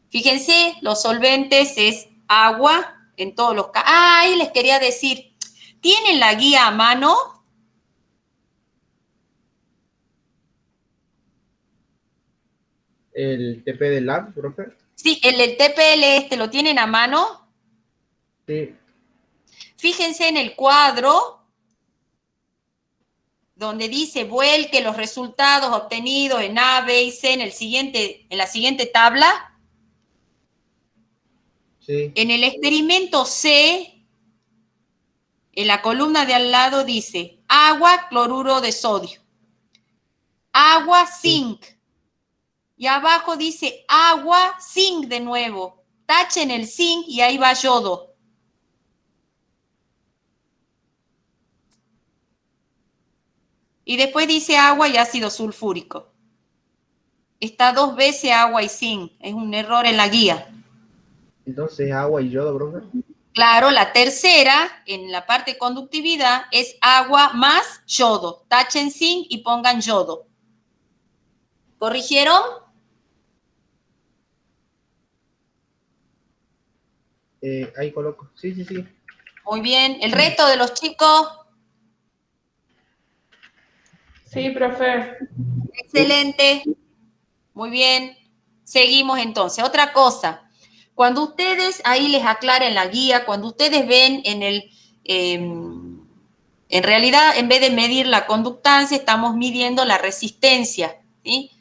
S1: Fíjense, los solventes es agua en todos los casos. Ah, ahí les quería decir, ¿tienen la guía a mano?
S4: El TP del lab, profe.
S1: Sí, el TPL lo tienen a mano.
S4: Sí.
S1: Fíjense en el cuadro donde dice vuelque los resultados obtenidos en A, B y C en la siguiente tabla.
S4: Sí.
S1: En el experimento C, en la columna de al lado dice agua, cloruro de sodio. Agua, zinc. Y abajo dice agua, zinc de nuevo. Tachen el zinc y ahí va yodo. Y después dice agua y ácido sulfúrico. Está 2 veces agua y zinc. Es un error en la guía.
S4: Entonces agua y yodo, profe.
S1: Claro, la tercera, en la parte de conductividad, es agua más yodo. Tachen zinc y pongan yodo. ¿Corrigieron?
S4: Ahí coloco. Sí, sí, sí.
S1: Muy bien. ¿El resto de los chicos?
S5: Sí, profe.
S1: Excelente. Muy bien. Seguimos entonces. Otra cosa. Cuando ustedes, ahí les aclaren la guía, cuando ustedes ven en realidad, en vez de medir la conductancia, estamos midiendo la resistencia, ¿sí?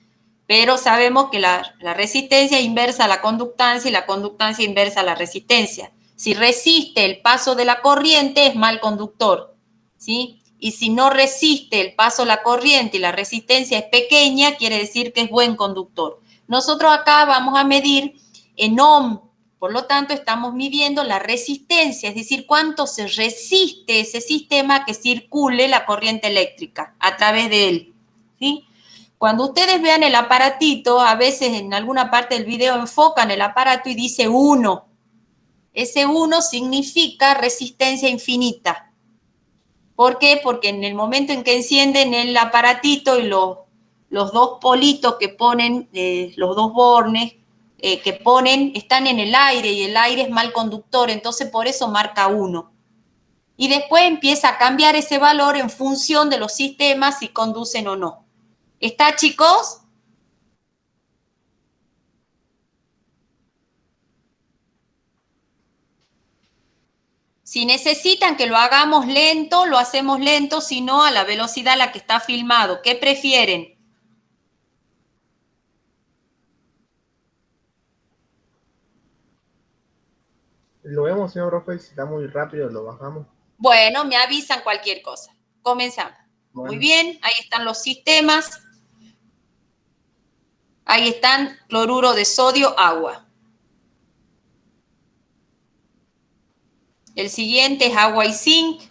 S1: Pero sabemos que la resistencia inversa a la conductancia y la conductancia inversa a la resistencia. Si resiste el paso de la corriente, es mal conductor, ¿sí? Y si no resiste el paso de la corriente y la resistencia es pequeña, quiere decir que es buen conductor. Nosotros acá vamos a medir en ohm, por lo tanto estamos midiendo la resistencia, es decir, cuánto se resiste ese sistema que circule la corriente eléctrica a través de él, ¿sí? Cuando ustedes vean el aparatito, a veces en alguna parte del video enfocan el aparato y dice 1. Ese 1 significa resistencia infinita. ¿Por qué? Porque en el momento en que encienden el aparatito y los 2 politos que ponen, los 2 bornes que ponen, están en el aire y el aire es mal conductor, entonces por eso marca 1. Y después empieza a cambiar ese valor en función de los sistemas si conducen o no. ¿Está, chicos? Si necesitan que lo hagamos lento, lo hacemos lento, si no a la velocidad a la que está filmado. ¿Qué prefieren?
S4: Lo vemos, señor profe, si está muy rápido lo bajamos.
S1: Bueno, me avisan cualquier cosa. Comenzamos.
S4: Bueno.
S1: Muy bien, ahí están los sistemas. Ahí están cloruro de sodio, agua. El siguiente es agua y zinc.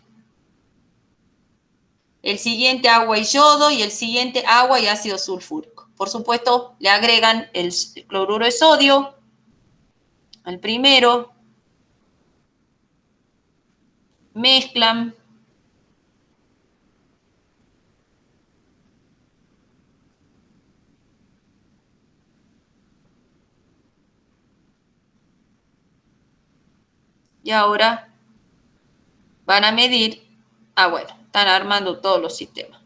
S1: El siguiente agua y yodo y el siguiente agua y ácido sulfúrico. Por supuesto, le agregan el cloruro de sodio al primero. Mezclan. Y ahora van a medir. Bueno, están armando todos los sistemas.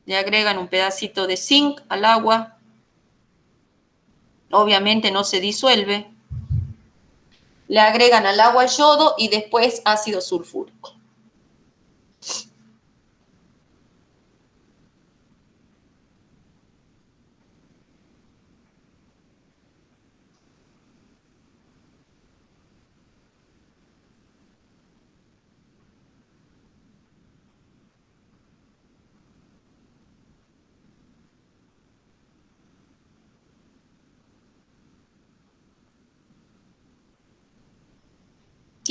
S1: Le agregan un pedacito de zinc al agua. Obviamente no se disuelve. Le agregan al agua yodo y después ácido sulfúrico.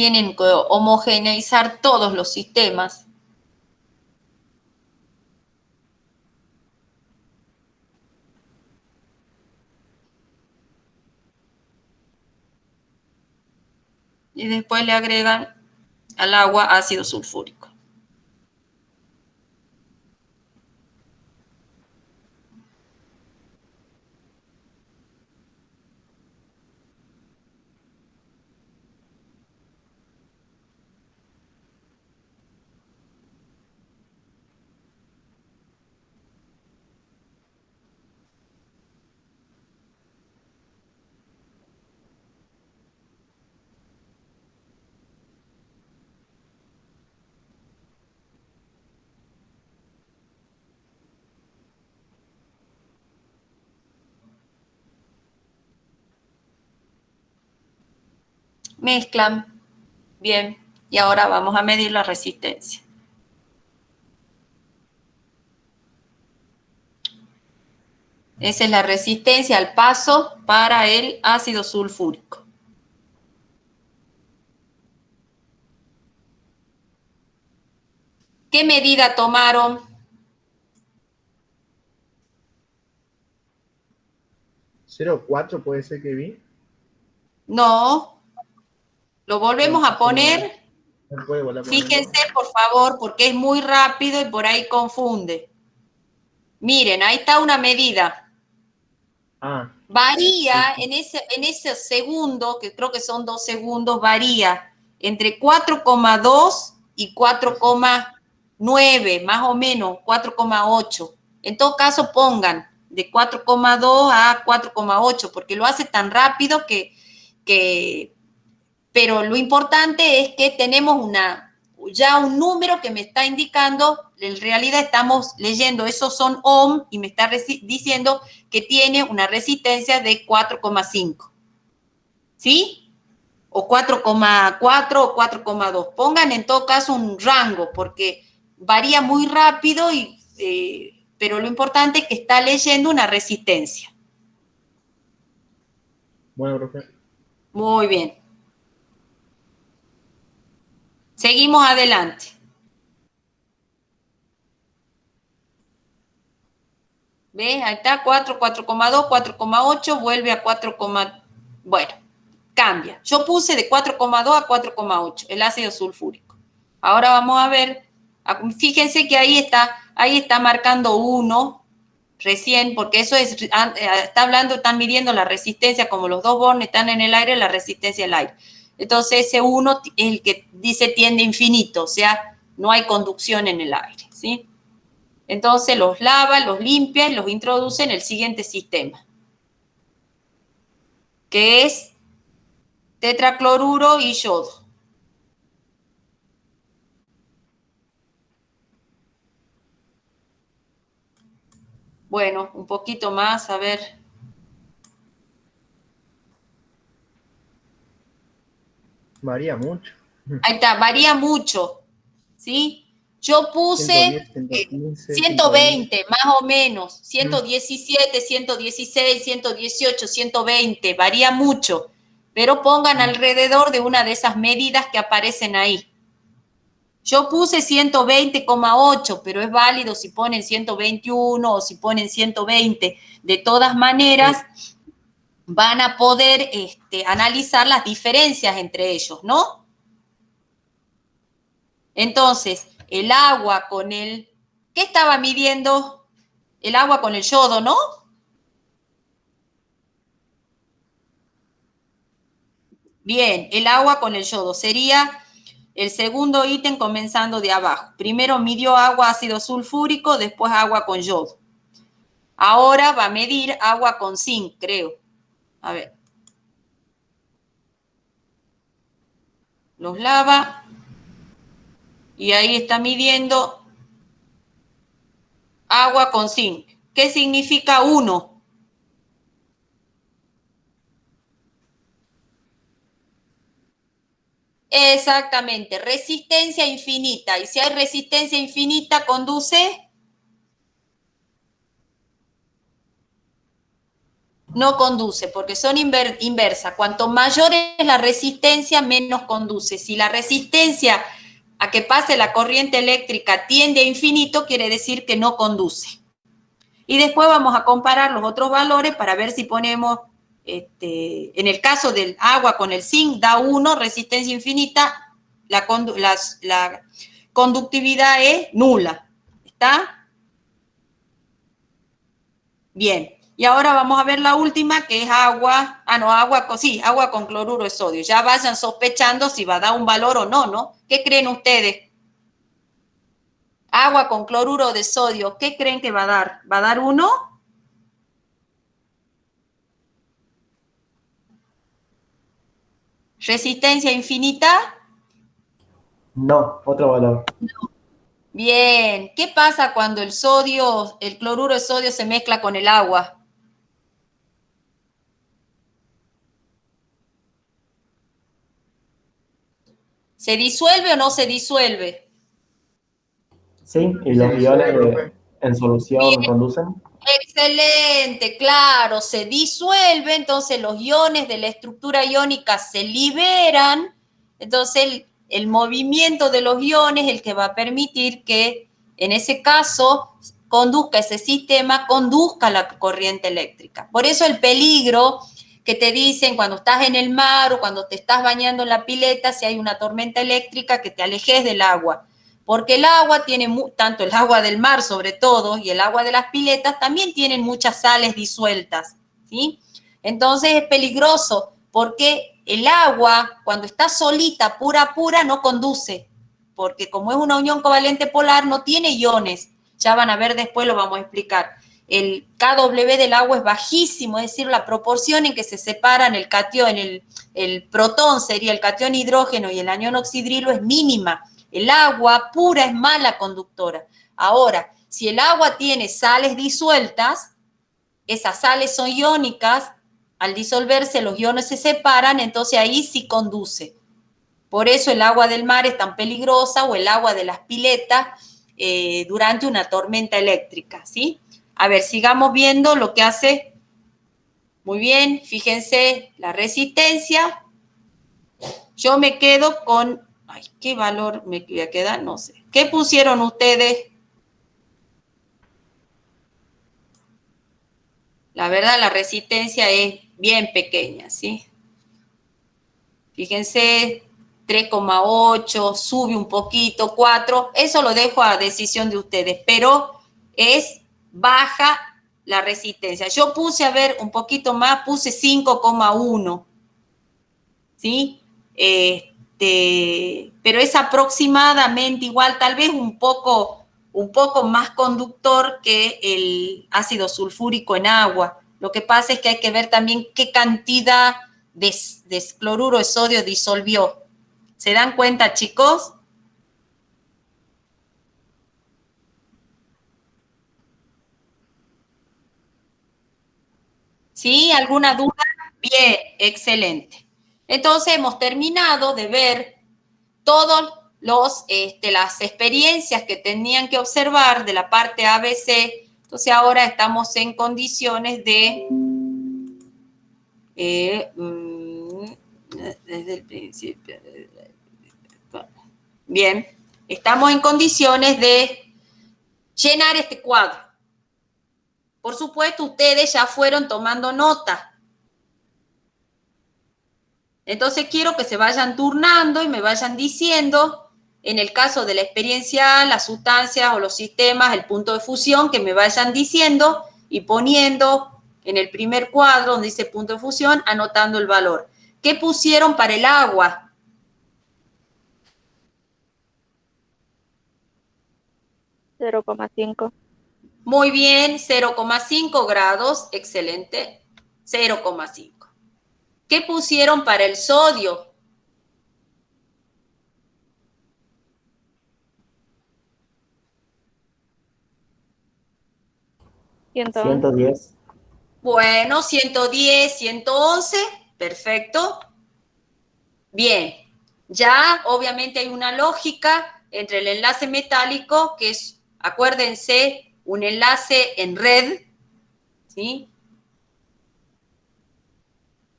S1: tienen que homogeneizar todos los sistemas. Y después le agregan al agua ácido sulfúrico. Mezclan. Bien. Y ahora vamos a medir la resistencia. Esa es la resistencia al paso para el ácido sulfúrico. ¿Qué medida tomaron?
S4: 0,4 puede ser que vi.
S1: No. Lo volvemos a poner.
S4: No puede volver a poner.
S1: Fíjense, por favor, porque es muy rápido y por ahí confunde. Miren, ahí está una medida.
S4: Ah,
S1: Varía en ese segundo, que creo que son 2 segundos, varía entre 4,2 y 4,9, más o menos, 4,8. En todo caso, pongan de 4,2 a 4,8, porque lo hace tan rápido pero lo importante es que tenemos ya un número que me está indicando, en realidad estamos leyendo, esos son ohm, y me está diciendo que tiene una resistencia de 4,5. ¿Sí? O 4,4 o 4,2. Pongan en todo caso un rango, porque varía muy rápido, pero lo importante es que está leyendo una resistencia.
S4: bueno, profe.
S1: Muy bien. Seguimos adelante. ¿Ves? Ahí está, 4, 4,2, 4,8, vuelve a 4, bueno, cambia. Yo puse de 4,2 a 4,8, el ácido sulfúrico. Ahora vamos a ver, fíjense que ahí está marcando 1 recién, porque eso está hablando, están midiendo la resistencia, como los dos bornes están en el aire, la resistencia del aire. Entonces ese 1 es el que dice tiende infinito, o sea, no hay conducción en el aire, ¿sí? Entonces los lava, los limpia y los introduce en el siguiente sistema, que es tetracloruro y yodo. Bueno, un poquito más, a ver.
S4: Varía mucho.
S1: Ahí está, varía mucho, ¿sí? Yo puse
S4: 110, 115,
S1: 120, más o menos,
S4: 110.
S1: 117, 116, 118, 120, varía mucho, pero pongan alrededor de una de esas medidas que aparecen ahí. Yo puse 120,8, pero es válido si ponen 121 o si ponen 120. De todas maneras, van a poder analizar las diferencias entre ellos, ¿no? Entonces, el agua con ¿qué estaba midiendo? El agua con el yodo, ¿no? Bien, el agua con el yodo sería el segundo ítem comenzando de abajo. Primero midió agua ácido sulfúrico, después agua con yodo. Ahora va a medir agua con zinc, creo. A ver. Los lava. Y ahí está midiendo agua con zinc. ¿Qué significa 1? Exactamente, resistencia infinita. Y si hay resistencia infinita, conduce No conduce, porque son inversas. Cuanto mayor es la resistencia, menos conduce. Si la resistencia a que pase la corriente eléctrica tiende a infinito, quiere decir que no conduce. Y después vamos a comparar los otros valores para ver si ponemos, en el caso del agua con el zinc, da 1, resistencia infinita, la conductividad es nula. ¿Está? Bien. Y ahora vamos a ver la última, que es agua, agua con cloruro de sodio. Ya vayan sospechando si va a dar un valor o no, ¿no? ¿Qué creen ustedes? Agua con cloruro de sodio, ¿qué creen que va a dar? ¿Va a dar 1? ¿Resistencia infinita?
S3: No, otro valor.
S1: Bien. ¿Qué pasa cuando el cloruro de sodio se mezcla con el agua? ¿Se disuelve o no se disuelve?
S3: Sí, y
S4: Se
S3: los
S4: disuelve,
S3: iones
S4: profe.
S3: en solución
S1: Bien.
S3: conducen.
S1: Excelente, claro, se disuelve, entonces los iones de la estructura iónica se liberan, entonces el movimiento de los iones es el que va a permitir que en ese caso conduzca ese sistema, conduzca la corriente eléctrica. Por eso el peligro que te dicen cuando estás en el mar o cuando te estás bañando en la pileta, si hay una tormenta eléctrica, que te alejes del agua. Porque el agua tiene, tanto el agua del mar sobre todo, y el agua de las piletas también tienen muchas sales disueltas, ¿sí? Entonces es peligroso porque el agua, cuando está solita, pura, no conduce, porque como es una unión covalente polar, no tiene iones. Ya van a ver después, lo vamos a explicar. El kW del agua es bajísimo, es decir, la proporción en que se separan el catión, el protón sería el catión hidrógeno y el anión oxidrilo es mínima. El agua pura es mala conductora. Ahora, si el agua tiene sales disueltas, esas sales son iónicas, al disolverse los iones se separan, entonces ahí sí conduce. Por eso el agua del mar es tan peligrosa o el agua de las piletas durante una tormenta eléctrica, ¿sí? A ver, sigamos viendo lo que hace. Muy bien, fíjense la resistencia. Yo me quedo con... Ay, ¿qué valor me voy a quedar? No sé. ¿Qué pusieron ustedes? La verdad, la resistencia es bien pequeña, ¿sí? Fíjense, 3,8, sube un poquito, 4. Eso lo dejo a decisión de ustedes, pero es baja la resistencia. Yo puse, a ver, un poquito más, puse 5,1, ¿sí? Pero es aproximadamente igual, tal vez un poco más conductor que el ácido sulfúrico en agua. Lo que pasa es que hay que ver también qué cantidad de cloruro de sodio disolvió. ¿Se dan cuenta, chicos? ¿Sí? ¿Alguna duda? Bien, excelente. Entonces hemos terminado de ver todas las experiencias que tenían que observar de la parte ABC. Entonces ahora estamos en condiciones de, desde el principio, bien, estamos en condiciones de llenar este cuadro. Por supuesto, ustedes ya fueron tomando nota. Entonces quiero que se vayan turnando y me vayan diciendo, en el caso de la experiencia, las sustancias o los sistemas, el punto de fusión, que me vayan diciendo y poniendo en el primer cuadro donde dice punto de fusión, anotando el valor. ¿Qué pusieron para el agua?
S2: 0,5.
S1: Muy bien, 0,5 grados, excelente, 0,5. ¿Qué pusieron para el sodio?
S3: 110.
S1: Bueno, 110, 111, perfecto. Bien, ya obviamente hay una lógica entre el enlace metálico, que es, acuérdense, un enlace en red, ¿sí?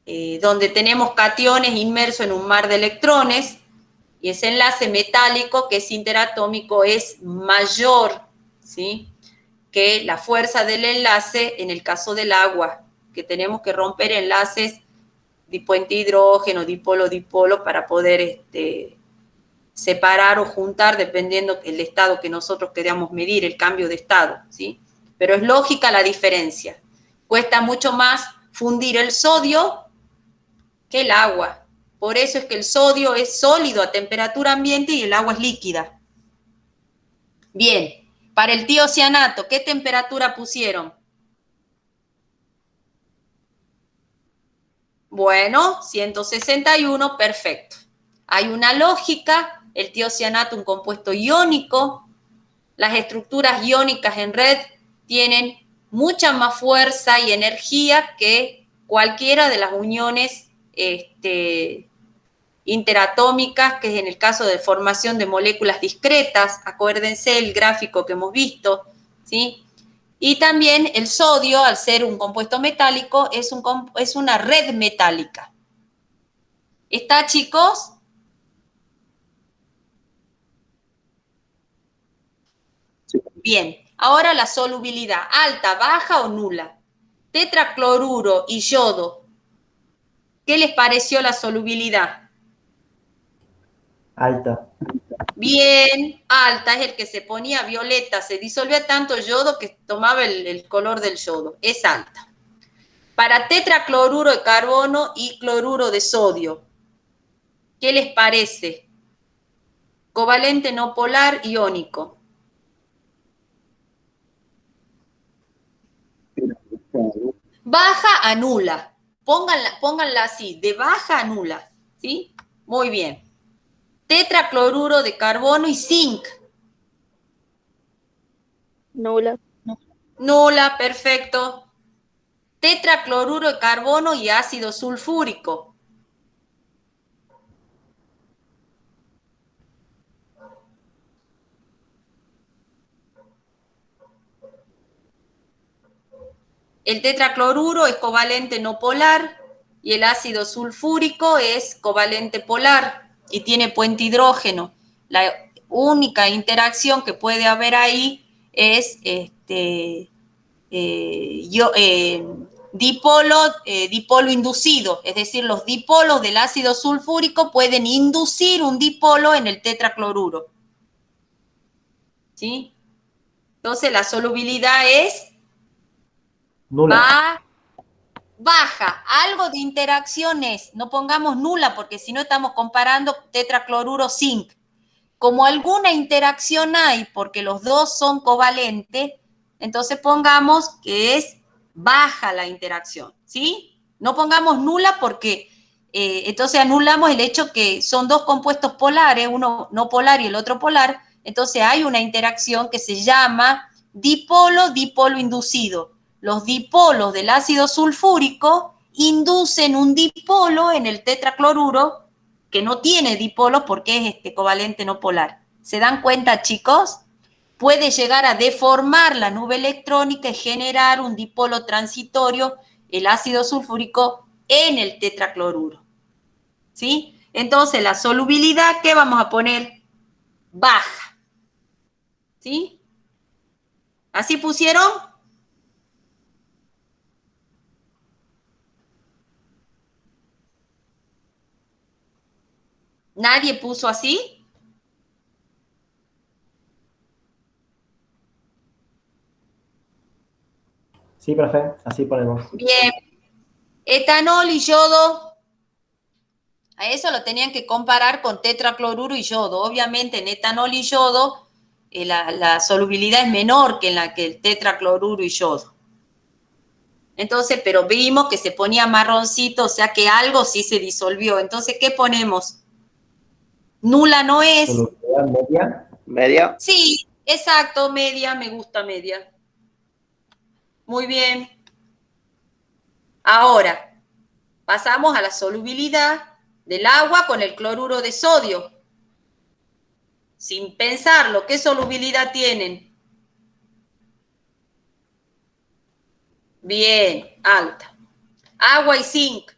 S1: donde tenemos cationes inmersos en un mar de electrones, y ese enlace metálico que es interatómico es mayor, ¿sí?, que la fuerza del enlace en el caso del agua, que tenemos que romper enlaces dipuente hidrógeno, dipolo-dipolo para poder separar o juntar dependiendo del estado que nosotros queramos medir, el cambio de estado, ¿sí? Pero es lógica la diferencia. Cuesta mucho más fundir el sodio que el agua. Por eso es que el sodio es sólido a temperatura ambiente y el agua es líquida. Bien, para el tiocianato, ¿qué temperatura pusieron? Bueno, 161, perfecto. Hay una lógica, el tiocianato, un compuesto iónico. Las estructuras iónicas en red tienen mucha más fuerza y energía que cualquiera de las uniones interatómicas, que es en el caso de formación de moléculas discretas. Acuérdense el gráfico que hemos visto, ¿sí? Y también el sodio, al ser un compuesto metálico, es una red metálica. ¿Está, chicos? Bien, ahora la solubilidad, alta, baja o nula. Tetracloruro y yodo, ¿qué les pareció la solubilidad?
S3: Alta.
S1: Bien, alta, es el que se ponía violeta, se disolvía tanto yodo que tomaba el color del yodo, es alta. Para tetracloruro de carbono y cloruro de sodio, ¿qué les parece? Covalente no polar, iónico. Baja a nula. Pónganla así, de baja a nula, ¿sí? Muy bien. Tetracloruro de carbono y zinc.
S2: Nula.
S1: Nula, perfecto. Tetracloruro de carbono y ácido sulfúrico. El tetracloruro es covalente no polar y el ácido sulfúrico es covalente polar y tiene puente hidrógeno. La única interacción que puede haber ahí es dipolo inducido, es decir, los dipolos del ácido sulfúrico pueden inducir un dipolo en el tetracloruro. ¿Sí? Entonces la solubilidad es
S3: Nula.
S1: baja. Algo de interacciones, no pongamos nula porque si no estamos comparando tetracloruro zinc. Como alguna interacción hay porque los dos son covalentes, entonces pongamos que es baja la interacción, ¿sí? No pongamos nula porque entonces anulamos el hecho que son dos compuestos polares, uno no polar y el otro polar, entonces hay una interacción que se llama dipolo-dipolo inducido. Los dipolos del ácido sulfúrico inducen un dipolo en el tetracloruro que no tiene dipolos porque es covalente no polar. ¿Se dan cuenta, chicos? Puede llegar a deformar la nube electrónica y generar un dipolo transitorio, el ácido sulfúrico, en el tetracloruro. ¿Sí? Entonces, la solubilidad, ¿qué vamos a poner? Baja. ¿Sí? ¿Así pusieron? ¿Nadie puso así?
S3: Sí, profe, así ponemos.
S1: Bien. Etanol y yodo, a eso lo tenían que comparar con tetracloruro y yodo. Obviamente en etanol y yodo la solubilidad es menor que en la que el tetracloruro y yodo. Entonces, pero vimos que se ponía marroncito, o sea que algo sí se disolvió. Entonces, ¿qué ponemos? Nula no es.
S3: Solubilidad media.
S6: Media.
S1: Sí, exacto, media, me gusta media. Muy bien. Ahora, pasamos a la solubilidad del agua con el cloruro de sodio. Sin pensarlo, ¿qué solubilidad tienen? Bien, alta. Agua y zinc.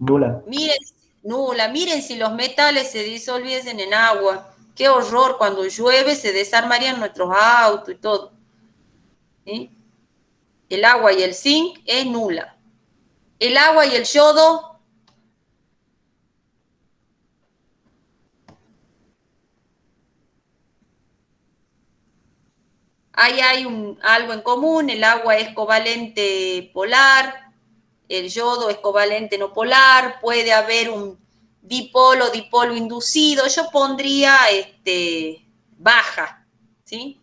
S3: Nula.
S1: Miren, nula, miren si los metales se disolviesen en agua. Qué horror, cuando llueve se desarmarían nuestros autos y todo. ¿Sí? El agua y el zinc es nula. El agua y el yodo, ahí hay algo en común. El agua es covalente polar, el yodo es covalente no polar, puede haber un dipolo inducido. Yo pondría baja, ¿sí?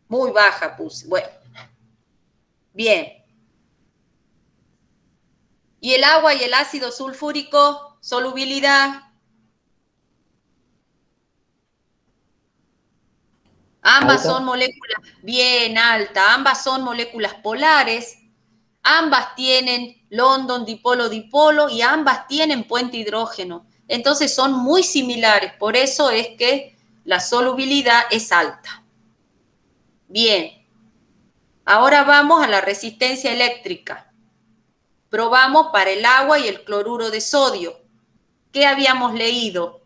S1: Muy baja puse. Bueno, bien. Y el agua y el ácido sulfúrico, solubilidad. Ambas
S3: Alta.
S1: son moléculas bien altas, ambas son moléculas polares, ambas tienen London dipolo y ambas tienen puente hidrógeno. Entonces son muy similares, por eso es que la solubilidad es alta. Bien, ahora vamos a la resistencia eléctrica. Probamos para el agua y el cloruro de sodio. ¿Qué habíamos leído?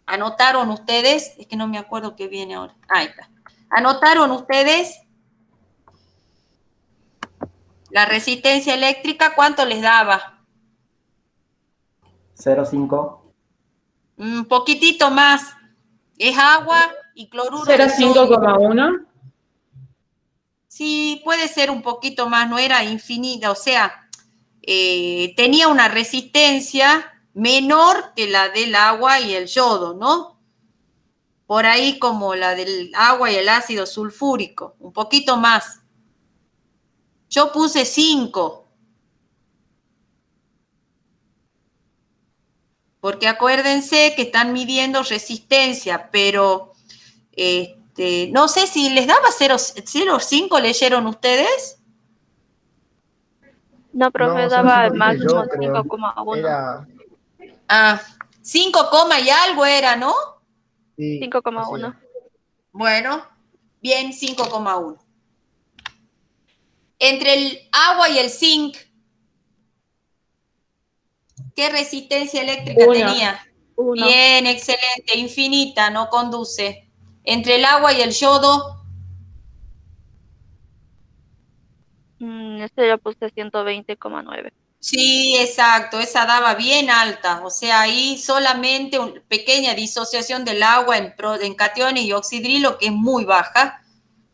S1: ¿Anotaron ustedes? Es que no me acuerdo qué viene ahora. Ahí está. ¿Anotaron ustedes? La resistencia eléctrica, ¿cuánto les daba?
S3: 0,5.
S1: Un poquitito más. Es agua y cloruro de sodio.
S5: 0,5,1.
S1: Sí, puede ser un poquito más, no era infinita, o sea, tenía una resistencia menor que la del agua y el yodo, ¿no? Por ahí como la del agua y el ácido sulfúrico, un poquito más. Yo puse 5, porque acuérdense que están midiendo resistencia, pero no sé si les daba 0,5, ¿leyeron ustedes?
S2: No, profe,
S4: No,
S2: daba al
S4: 0,5 dije
S2: máximo
S4: yo, pero
S2: 5,1.
S4: era,
S1: Ah, 5 y algo era, ¿no?
S4: sí, así es.
S2: 5,1.
S1: Bueno, bien, 5,1. Entre el agua y el zinc, ¿qué resistencia eléctrica
S5: 1.
S1: tenía?
S2: 1.
S1: Bien, excelente, infinita, no conduce. Entre el agua y el yodo,
S2: Este yo puse 120,9.
S1: sí, exacto, esa daba bien alta, o sea, ahí solamente una pequeña disociación del agua en cationes y oxidrilo, que es muy baja.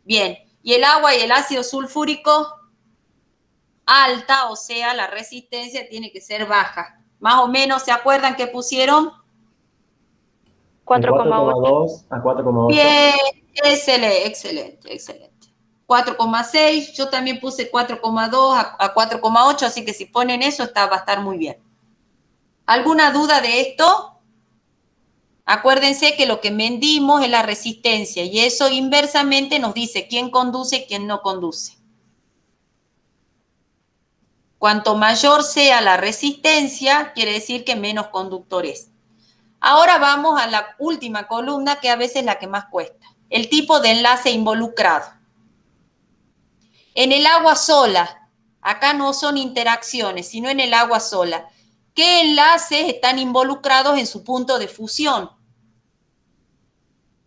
S1: Bien, y el agua y el ácido sulfúrico, alta, o sea, la resistencia tiene que ser baja. Más o menos, ¿se acuerdan que pusieron?
S3: De
S2: 4,8.
S3: 4,2 a 4,8.
S1: Bien, excelente, excelente, excelente. 4,6, yo también puse 4,2 a 4,8, así que si ponen eso va a estar muy bien. ¿Alguna duda de esto? Acuérdense que lo que medimos es la resistencia y eso inversamente nos dice quién conduce y quién no conduce. Cuanto mayor sea la resistencia, quiere decir que menos conductor es. Ahora vamos a la última columna, que a veces es la que más cuesta. El tipo de enlace involucrado. En el agua sola, acá no son interacciones, sino en el agua sola. ¿Qué enlaces están involucrados en su punto de fusión?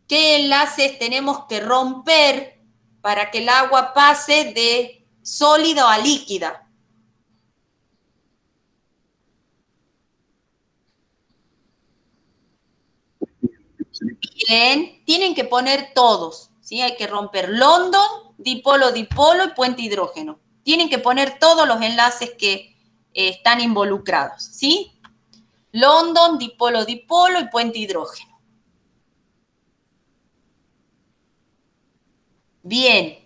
S1: ¿Qué enlaces tenemos que romper para que el agua pase de sólido a líquida? Bien, tienen que poner todos, ¿sí? Hay que romper London, dipolo y puente hidrógeno. Tienen que poner todos los enlaces que están involucrados, ¿sí? London, dipolo y puente hidrógeno. Bien,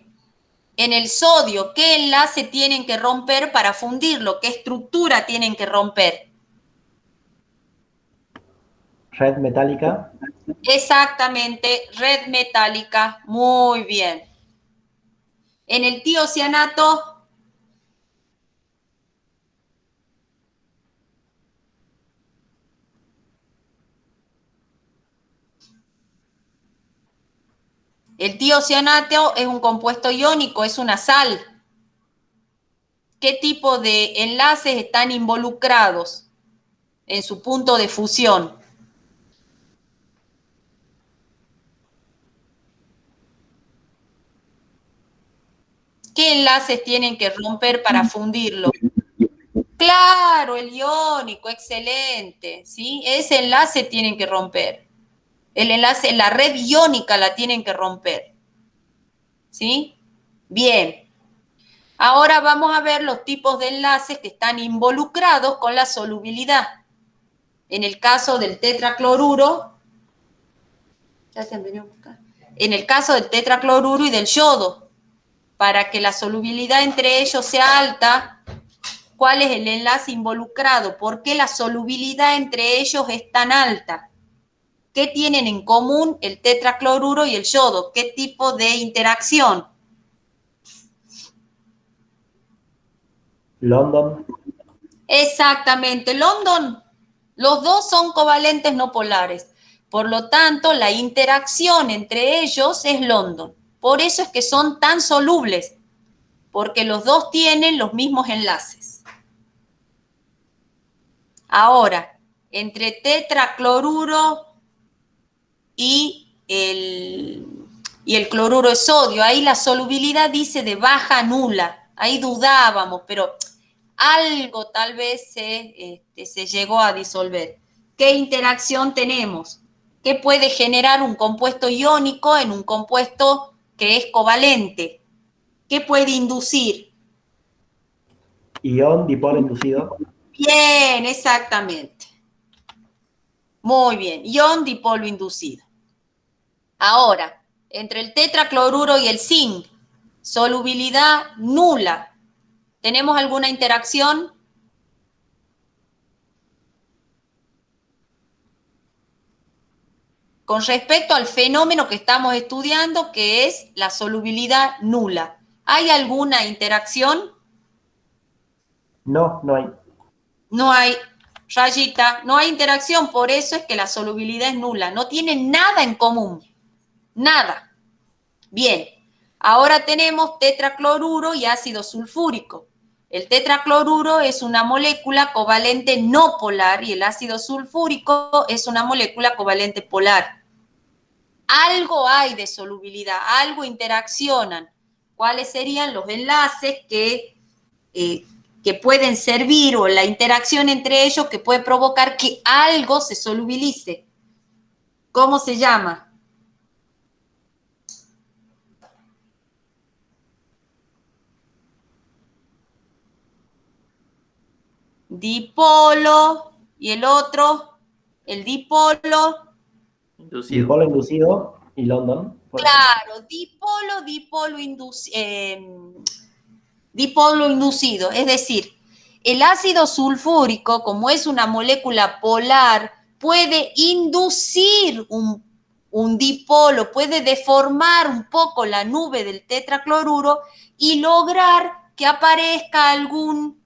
S1: en el sodio, ¿qué enlace tienen que romper para fundirlo? ¿Qué estructura tienen que romper?
S3: Red metálica.
S1: Exactamente, red metálica, muy bien. En el tiocianato, El tiocianato es un compuesto iónico, es una sal. ¿Qué tipo de enlaces están involucrados en su punto de fusión? ¿Qué enlaces tienen que romper para fundirlo? Claro, el iónico, excelente, ¿sí? Ese enlace tienen que romper. El enlace, la red iónica la tienen que romper, ¿sí? Bien. Ahora vamos a ver los tipos de enlaces que están involucrados con la solubilidad. En el caso del tetracloruro, ya te han venido a buscar. En el caso del tetracloruro y del yodo, para que la solubilidad entre ellos sea alta, ¿cuál es el enlace involucrado? ¿Por qué la solubilidad entre ellos es tan alta? ¿Qué tienen en común el tetracloruro y el yodo? ¿Qué tipo de interacción?
S3: London.
S1: Exactamente, London. Los dos son covalentes no polares. Por lo tanto, la interacción entre ellos es London. Por eso es que son tan solubles, porque los dos tienen los mismos enlaces. Ahora, entre tetracloruro y el cloruro de sodio, ahí la solubilidad dice de baja nula. Ahí dudábamos, pero algo tal vez se llegó a disolver. ¿Qué interacción tenemos? ¿Qué puede generar un compuesto iónico en un compuesto que es covalente? ¿Qué puede inducir?
S3: Ion dipolo inducido.
S1: Bien, exactamente. Muy bien, ion dipolo inducido. Ahora, entre el tetracloruro y el zinc, solubilidad nula. ¿Tenemos alguna interacción? Con respecto al fenómeno que estamos estudiando, que es la solubilidad nula. ¿Hay alguna interacción?
S3: No, no hay.
S1: No hay, rayita, no hay interacción, por eso es que la solubilidad es nula. No tienen nada en común, nada. Bien, ahora tenemos tetracloruro y ácido sulfúrico. El tetracloruro es una molécula covalente no polar y el ácido sulfúrico es una molécula covalente polar. Algo hay de solubilidad, algo interaccionan. ¿Cuáles serían los enlaces que pueden servir o la interacción entre ellos que puede provocar que algo se solubilice? ¿Cómo se llama? Dipolo y el otro, el dipolo.
S6: Inducido.
S3: Dipolo inducido y London.
S1: Claro, dipolo inducido, es decir, el ácido sulfúrico, como es una molécula polar, puede inducir un dipolo, puede deformar un poco la nube del tetracloruro y lograr que aparezca algún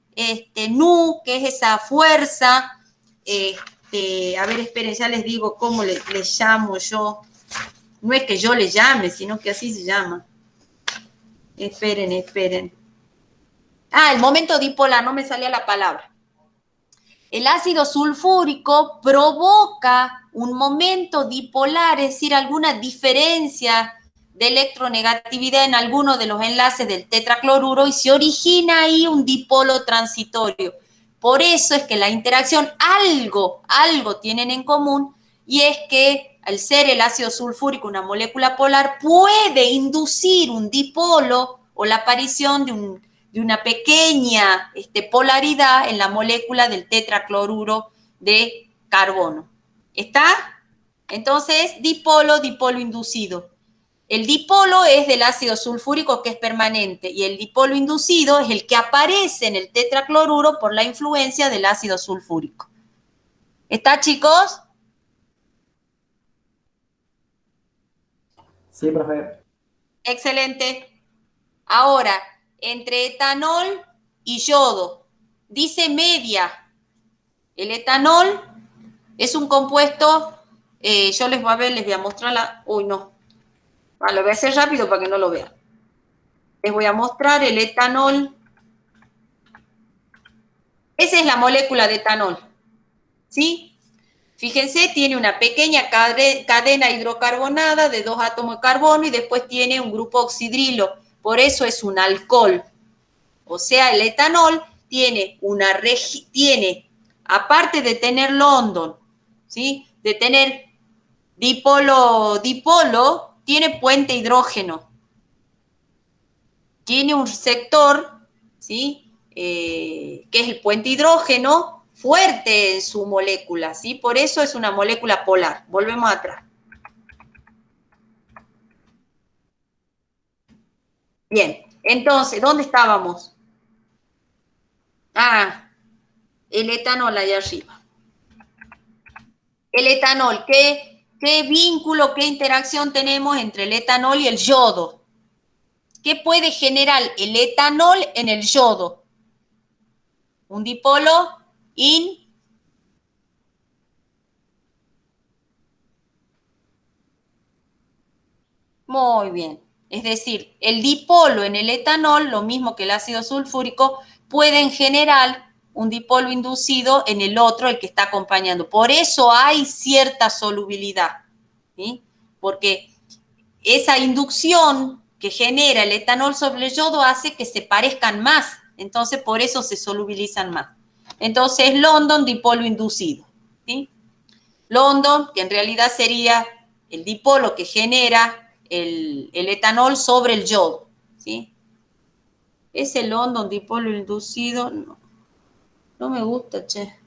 S1: nu, que es esa fuerza. A ver, esperen, ya les digo cómo le llamo yo. No es que yo le llame, sino que así se llama. Esperen. El momento dipolar, no me salía la palabra. El ácido sulfúrico provoca un momento dipolar, es decir, alguna diferencia de electronegatividad en alguno de los enlaces del tetracloruro y se origina ahí un dipolo transitorio. Por eso es que la interacción algo tienen en común y es que al ser el ácido sulfúrico una molécula polar puede inducir un dipolo o la aparición de una pequeña polaridad en la molécula del tetracloruro de carbono. ¿Está? Entonces, dipolo inducido. El dipolo es del ácido sulfúrico que es permanente y el dipolo inducido es el que aparece en el tetracloruro por la influencia del ácido sulfúrico. ¿Está, chicos?
S3: Sí, profe.
S1: Excelente. Ahora, entre etanol y yodo, dice media. El etanol es un compuesto, yo les voy a mostrar la, uy no, Lo voy a hacer rápido para que no lo vean. Les voy a mostrar el etanol. Esa es la molécula de etanol, ¿sí? Fíjense, tiene una pequeña cadena hidrocarbonada de 2 átomos de carbono y después tiene un grupo oxidrilo. Por eso es un alcohol. O sea, el etanol tiene aparte de tener London, ¿sí? De tener dipolo, tiene puente hidrógeno. Tiene un sector, ¿sí? Que es el puente hidrógeno, fuerte en su molécula, ¿sí? Por eso es una molécula polar. Volvemos atrás. Bien, entonces, ¿dónde estábamos? El etanol allá arriba. El etanol, ¿qué vínculo, qué interacción tenemos entre el etanol y el yodo? ¿Qué puede generar el etanol en el yodo? Un dipolo Muy bien. Es decir, el dipolo en el etanol, lo mismo que el ácido sulfúrico, pueden generar un dipolo inducido en el otro, el que está acompañando. Por eso hay cierta solubilidad, ¿sí? Porque esa inducción que genera el etanol sobre el yodo hace que se parezcan más. Entonces, por eso se solubilizan más. Entonces, London, dipolo inducido, ¿sí? London, que en realidad sería el dipolo que genera el etanol sobre el yodo, ¿sí? Ese London dipolo inducido, no me gusta, che.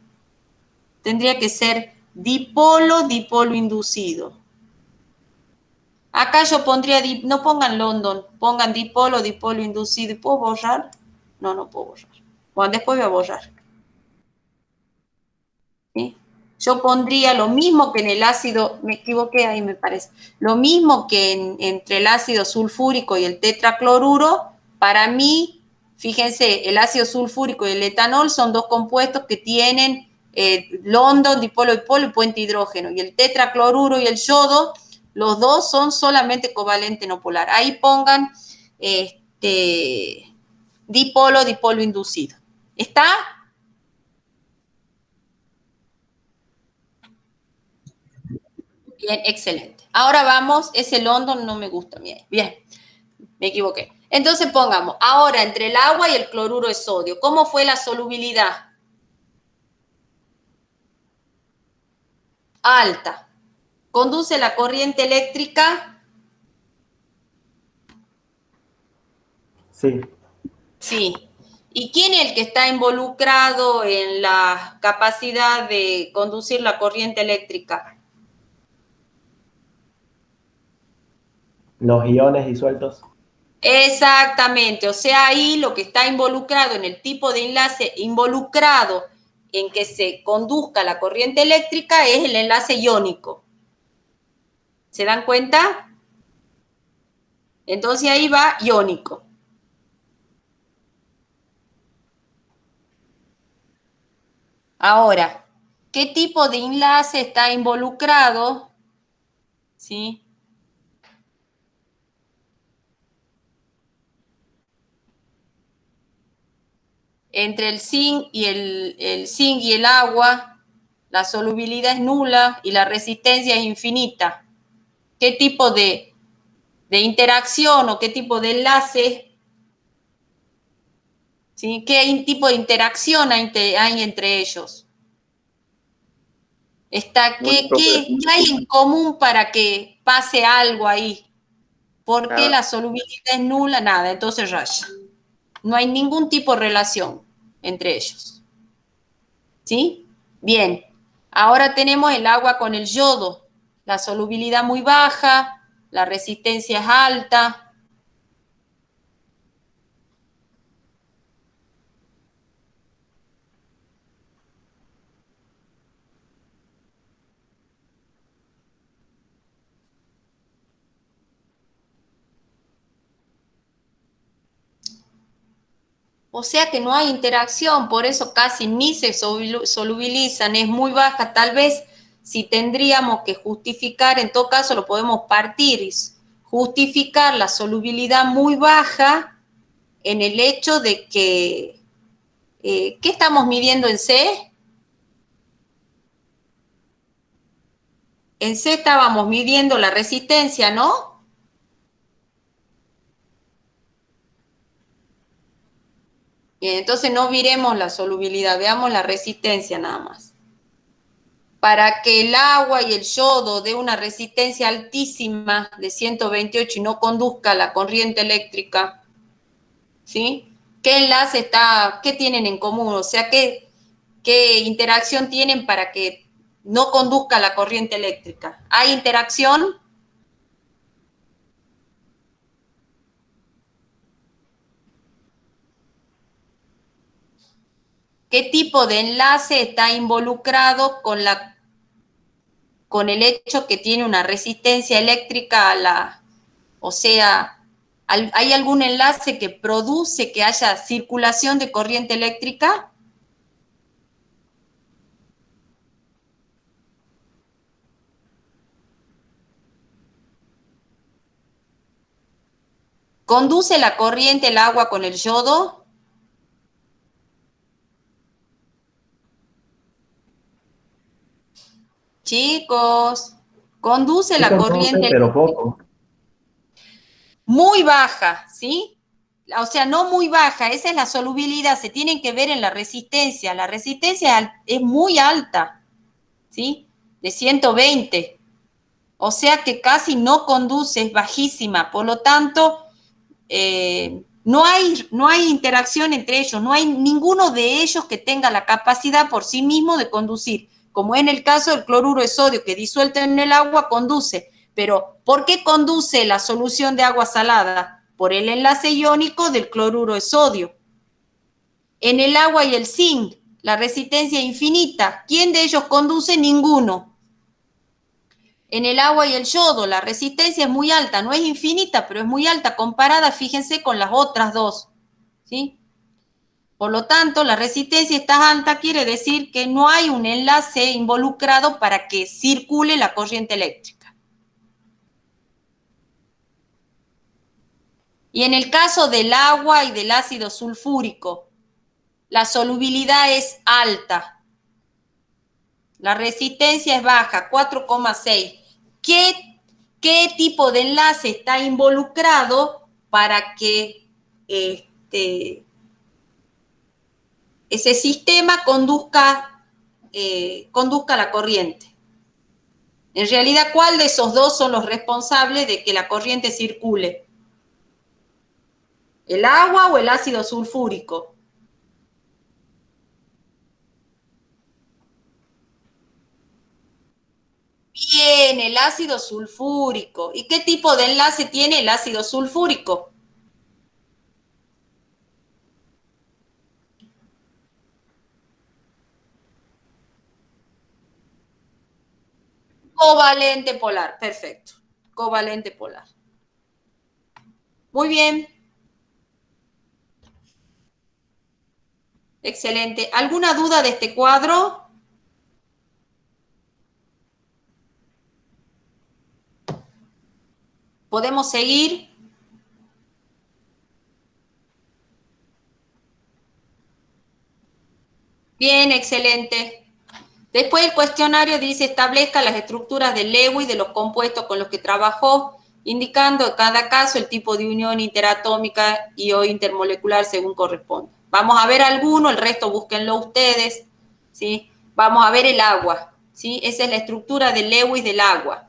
S1: Tendría que ser dipolo inducido. Acá yo pondría, no pongan London, pongan dipolo inducido. ¿Y puedo borrar? No puedo borrar. Bueno, después voy a borrar. ¿Sí? Yo pondría lo mismo que en el ácido, me equivoqué ahí me parece, lo mismo que entre el ácido sulfúrico y el tetracloruro. Para mí, fíjense, el ácido sulfúrico y el etanol son dos compuestos que tienen London, dipolo y puente hidrógeno, y el tetracloruro y el yodo, los dos son solamente covalente no polar. Ahí pongan dipolo inducido. ¿Está? Bien, excelente. Ahora vamos, ese London no me gusta. Bien, me equivoqué. Entonces pongamos, ahora entre el agua y el cloruro de sodio, ¿cómo fue la solubilidad? Alta. ¿Conduce la corriente eléctrica?
S3: Sí.
S1: Sí. ¿Y quién es el que está involucrado en la capacidad de conducir la corriente eléctrica?
S3: Los iones disueltos.
S1: Exactamente, o sea, ahí lo que está involucrado en el tipo de enlace involucrado en que se conduzca la corriente eléctrica es el enlace iónico. ¿Se dan cuenta? Entonces ahí va iónico. Ahora, ¿qué tipo de enlace está involucrado? ¿Sí? Entre el zinc y el agua, la solubilidad es nula y la resistencia es infinita. ¿Qué tipo de interacción o qué tipo de enlace? ¿Sí? ¿Qué tipo de interacción hay entre ellos? ¿Qué hay en común para que pase algo ahí? ¿Por qué la solubilidad es nula? Nada, entonces raya. No hay ningún tipo de relación entre ellos. ¿Sí? Bien. Ahora tenemos el agua con el yodo. La solubilidad muy baja, la resistencia es alta. O sea que no hay interacción, por eso casi ni se solubilizan, es muy baja. Tal vez si tendríamos que justificar, en todo caso lo podemos partir y justificar la solubilidad muy baja en el hecho de que, ¿qué estamos midiendo en C? En C estábamos midiendo la resistencia, ¿no? Bien, entonces no miremos la solubilidad, veamos la resistencia nada más. Para que el agua y el yodo dé una resistencia altísima de 128 y no conduzca la corriente eléctrica, ¿sí? ¿Qué enlace está, qué tienen en común? O sea, ¿qué interacción tienen para que no conduzca la corriente eléctrica? ¿Hay interacción? ¿Qué tipo de enlace está involucrado con el hecho que tiene una resistencia eléctrica a la, o sea, ¿hay algún enlace que produce que haya circulación de corriente eléctrica? ¿Conduce la corriente el agua con el yodo? Chicos, conduce
S3: Sí
S1: la
S3: conduce,
S1: corriente
S3: pero poco.
S1: muy baja, ¿sí? O sea, no muy baja, esa es la solubilidad, se tienen que ver en la resistencia. La resistencia es muy alta, ¿sí? De 120. O sea que casi no conduce, es bajísima. Por lo tanto, no hay interacción entre ellos, no hay ninguno de ellos que tenga la capacidad por sí mismo de conducir, como en el caso del cloruro de sodio, que disuelto en el agua conduce. Pero, ¿por qué conduce la solución de agua salada? Por el enlace iónico del cloruro de sodio. En el agua y el zinc, la resistencia infinita. ¿Quién de ellos conduce? Ninguno. En el agua y el yodo, la resistencia es muy alta, no es infinita, pero es muy alta comparada, fíjense, con las otras dos, ¿sí? Por lo tanto, la resistencia está alta, quiere decir que no hay un enlace involucrado para que circule la corriente eléctrica. Y en el caso del agua y del ácido sulfúrico, la solubilidad es alta, la resistencia es baja, 4,6. ¿Qué tipo de enlace está involucrado para que ese sistema conduzca la corriente? En realidad, ¿cuál de esos dos son los responsables de que la corriente circule? ¿El agua o el ácido sulfúrico? Bien, el ácido sulfúrico. ¿Y qué tipo de enlace tiene el ácido sulfúrico? Covalente polar, perfecto. Covalente polar. Muy bien. Excelente. ¿Alguna duda de este cuadro? ¿Podemos seguir? Bien, excelente. Después el cuestionario dice, establezca las estructuras de Lewis de los compuestos con los que trabajó, indicando en cada caso el tipo de unión interatómica y o intermolecular según corresponde. Vamos a ver alguno, el resto búsquenlo ustedes, ¿sí? Vamos a ver el agua, ¿sí? Esa es la estructura de Lewis del agua.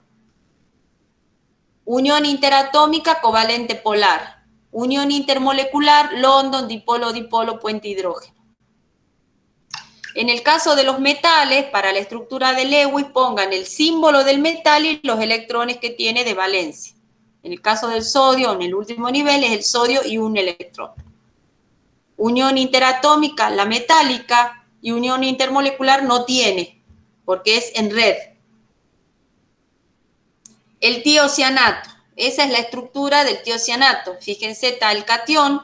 S1: Unión interatómica, covalente polar. Unión intermolecular, London, dipolo, dipolo, puente hidrógeno. En el caso de los metales, para la estructura de Lewis, pongan el símbolo del metal y los electrones que tiene de valencia. En el caso del sodio, en el último nivel, es el sodio y un electrón. Unión interatómica, la metálica, y unión intermolecular no tiene, porque es en red. El tiocianato, esa es la estructura del tiocianato. Fíjense, está el catión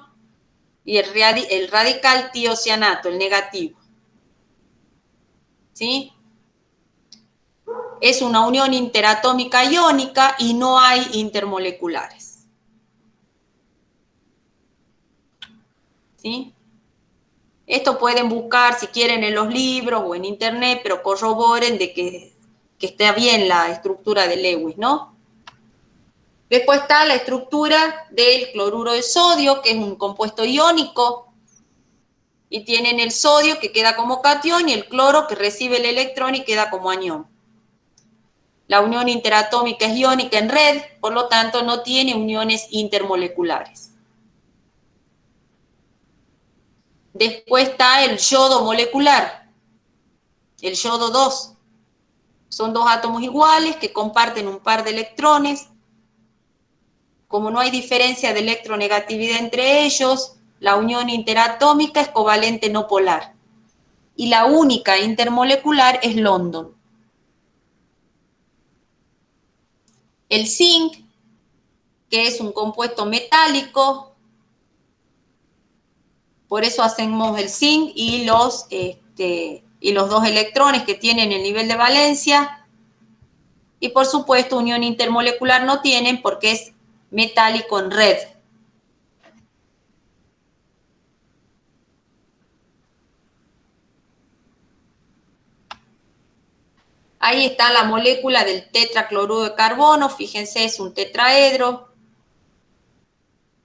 S1: y el radical tiocianato, el negativo. ¿Sí? es una unión interatómica iónica y no hay intermoleculares. ¿Sí? Esto pueden buscar si quieren en los libros o en internet, pero corroboren de que esté bien la estructura de Lewis, ¿no? Después está la estructura del cloruro de sodio, que es un compuesto iónico, y tienen el sodio que queda como catión y el cloro que recibe el electrón y queda como anión. La unión interatómica es iónica en red, por lo tanto no tiene uniones intermoleculares. Después está el yodo molecular, el yodo 2. Son dos átomos iguales que comparten un par de electrones. Como no hay diferencia de electronegatividad entre ellos, la unión interatómica es covalente no polar. Y la única intermolecular es London. El zinc, que es un compuesto metálico, por eso hacemos el zinc y los dos electrones que tienen el nivel de valencia. Y por supuesto, unión intermolecular no tienen porque es metálico en red. Ahí está la molécula del tetracloruro de carbono, fíjense, es un tetraedro.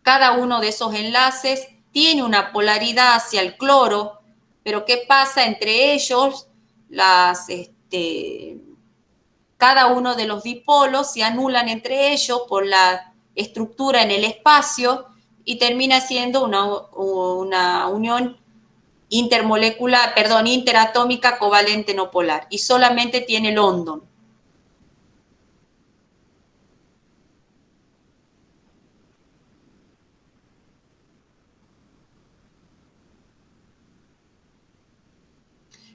S1: Cada uno de esos enlaces tiene una polaridad hacia el cloro, pero ¿qué pasa entre ellos? Cada uno de los dipolos se anulan entre ellos por la estructura en el espacio y termina siendo una unión interatómica covalente no polar, y solamente tiene London.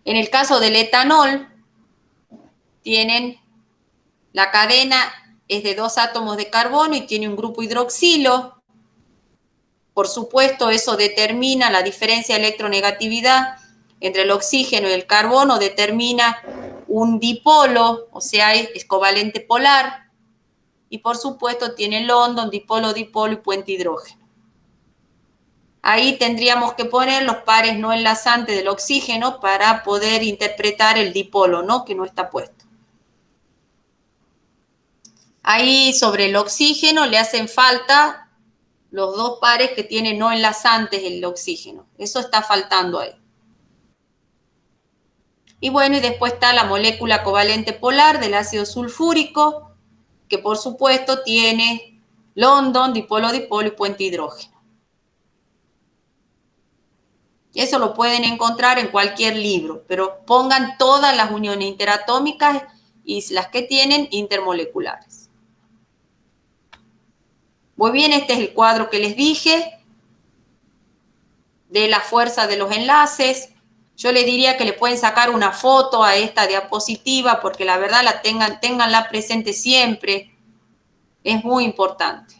S1: En el caso del etanol, tienen la cadena es de 2 átomos de carbono y tiene un grupo hidroxilo. Por supuesto, eso determina la diferencia de electronegatividad entre el oxígeno y el carbono, determina un dipolo, o sea, es covalente polar. Y por supuesto tiene London, dipolo, dipolo y puente hidrógeno. Ahí tendríamos que poner los pares no enlazantes del oxígeno para poder interpretar el dipolo, ¿no? Que no está puesto. Ahí sobre el oxígeno le hacen falta los dos pares que tienen no enlazantes el oxígeno. Eso está faltando ahí. Y bueno, y después está la molécula covalente polar del ácido sulfúrico, que por supuesto tiene London, dipolo, dipolo y puente hidrógeno. Eso lo pueden encontrar en cualquier libro, pero pongan todas las uniones interatómicas y las que tienen intermoleculares. Muy bien, este es el cuadro que les dije de la fuerza de los enlaces. Yo les diría que le pueden sacar una foto a esta diapositiva porque la verdad ténganla presente siempre. Es muy importante.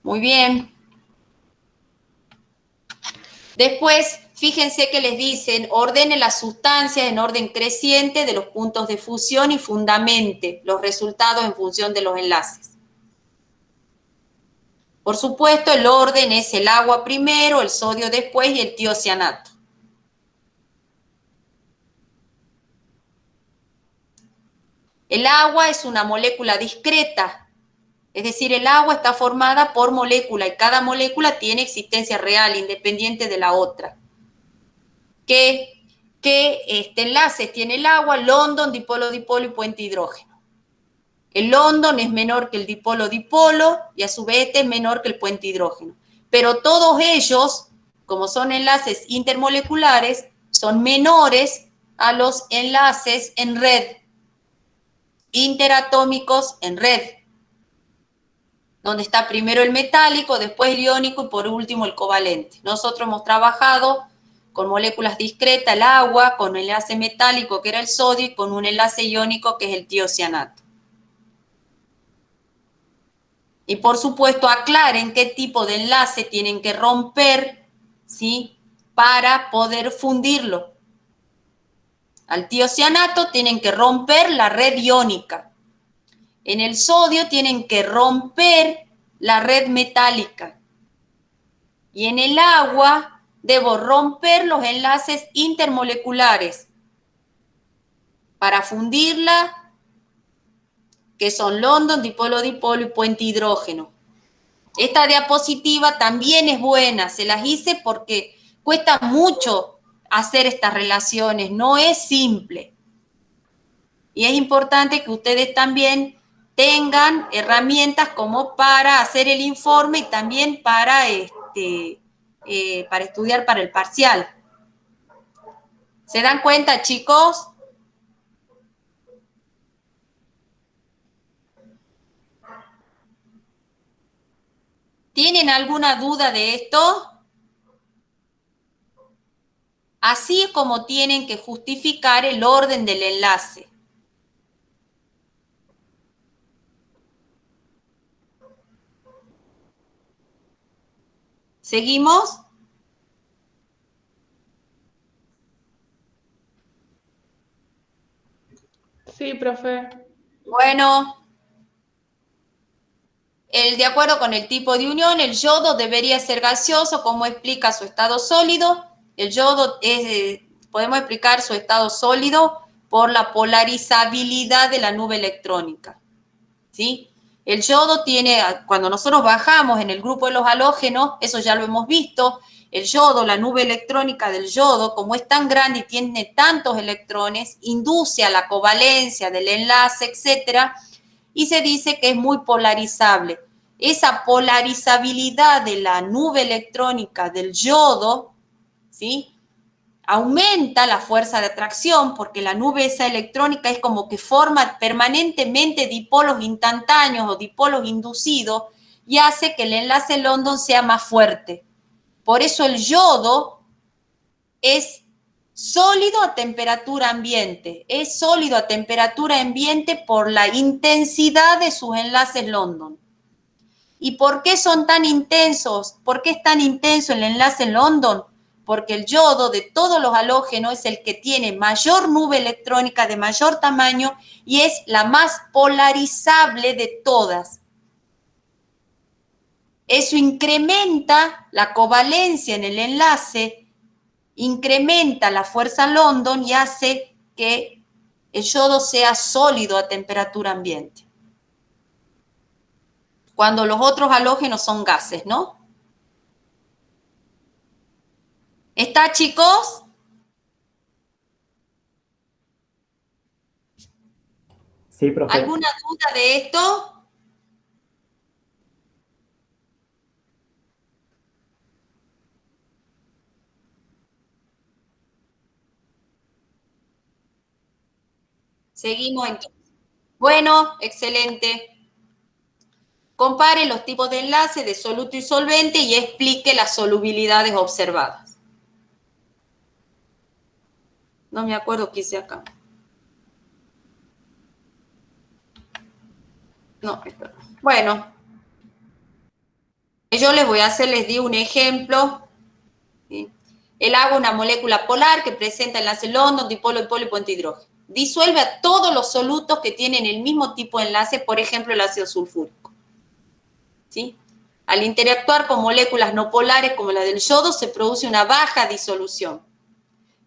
S1: Muy bien. Después, fíjense que les dicen, ordene las sustancias en orden creciente de los puntos de fusión y fundamente los resultados en función de los enlaces. Por supuesto, el orden es el agua primero, el sodio después y el tiocianato. El agua es una molécula discreta. Es decir, el agua está formada por molécula y cada molécula tiene existencia real, independiente de la otra. ¿Qué enlaces tiene el agua? London, dipolo, dipolo y puente hidrógeno. El London es menor que el dipolo, dipolo y a su vez este es menor que el puente hidrógeno. Pero todos ellos, como son enlaces intermoleculares, son menores a los enlaces en red, interatómicos en red, donde está primero el metálico, después el iónico y por último el covalente. Nosotros hemos trabajado con moléculas discretas, el agua, con un enlace metálico que era el sodio y con un enlace iónico que es el tiocianato. Y por supuesto aclaren qué tipo de enlace tienen que romper, ¿sí?, para poder fundirlo. Al tiocianato tienen que romper la red iónica. En el sodio tienen que romper la red metálica. Y en el agua debo romper los enlaces intermoleculares para fundirla, que son London, dipolo-dipolo y puente hidrógeno. Esta diapositiva también es buena, se las hice porque cuesta mucho hacer estas relaciones, no es simple. Y es importante que ustedes también tengan herramientas como para hacer el informe y también para estudiar para el parcial. ¿Se dan cuenta, chicos? ¿Tienen alguna duda de esto? Así como tienen que justificar el orden del enlace. ¿Seguimos?
S5: Sí, profe.
S1: Bueno, de acuerdo con el tipo de unión, el yodo debería ser gaseoso, como explica su estado sólido. El yodo podemos explicar su estado sólido por la polarizabilidad de la nube electrónica, ¿sí? El yodo tiene, cuando nosotros bajamos en el grupo de los halógenos, eso ya lo hemos visto, el yodo, la nube electrónica del yodo, como es tan grande y tiene tantos electrones, induce a la covalencia del enlace, etcétera, y se dice que es muy polarizable. Esa polarizabilidad de la nube electrónica del yodo, ¿sí?, aumenta la fuerza de atracción porque la nube esa electrónica es como que forma permanentemente dipolos instantáneos o dipolos inducidos y hace que el enlace London sea más fuerte. Por eso el yodo es sólido a temperatura ambiente. Es sólido a temperatura ambiente por la intensidad de sus enlaces London. ¿Y por qué son tan intensos? ¿Por qué es tan intenso el enlace London? Porque el yodo de todos los halógenos es el que tiene mayor nube electrónica de mayor tamaño y es la más polarizable de todas. Eso incrementa la covalencia en el enlace, incrementa la fuerza London y hace que el yodo sea sólido a temperatura ambiente. Cuando los otros halógenos son gases, ¿no? ¿Está, chicos?
S3: Sí, profe.
S1: ¿Alguna duda de esto? Seguimos entonces. Bueno, excelente. Compare los tipos de enlace de soluto y solvente y explique las solubilidades observadas. No me acuerdo qué hice acá. No, espera. Bueno, yo les di un ejemplo. ¿Sí? El agua es una molécula polar que presenta enlace London, dipolo, dipolo y puente hidrógeno. Disuelve a todos los solutos que tienen el mismo tipo de enlace, por ejemplo, el ácido sulfúrico. ¿Sí? Al interactuar con moléculas no polares como la del yodo, se produce una baja disolución.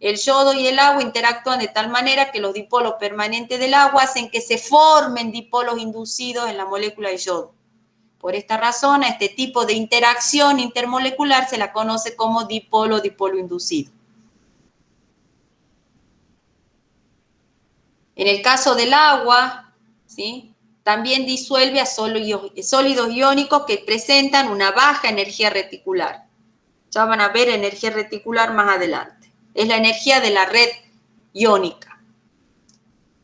S1: El yodo y el agua interactúan de tal manera que los dipolos permanentes del agua hacen que se formen dipolos inducidos en la molécula de yodo. Por esta razón, a este tipo de interacción intermolecular se la conoce como dipolo-dipolo inducido. En el caso del agua, ¿sí?, también disuelve a sólidos iónicos que presentan una baja energía reticular. Ya van a ver energía reticular más adelante. Es la energía de la red iónica.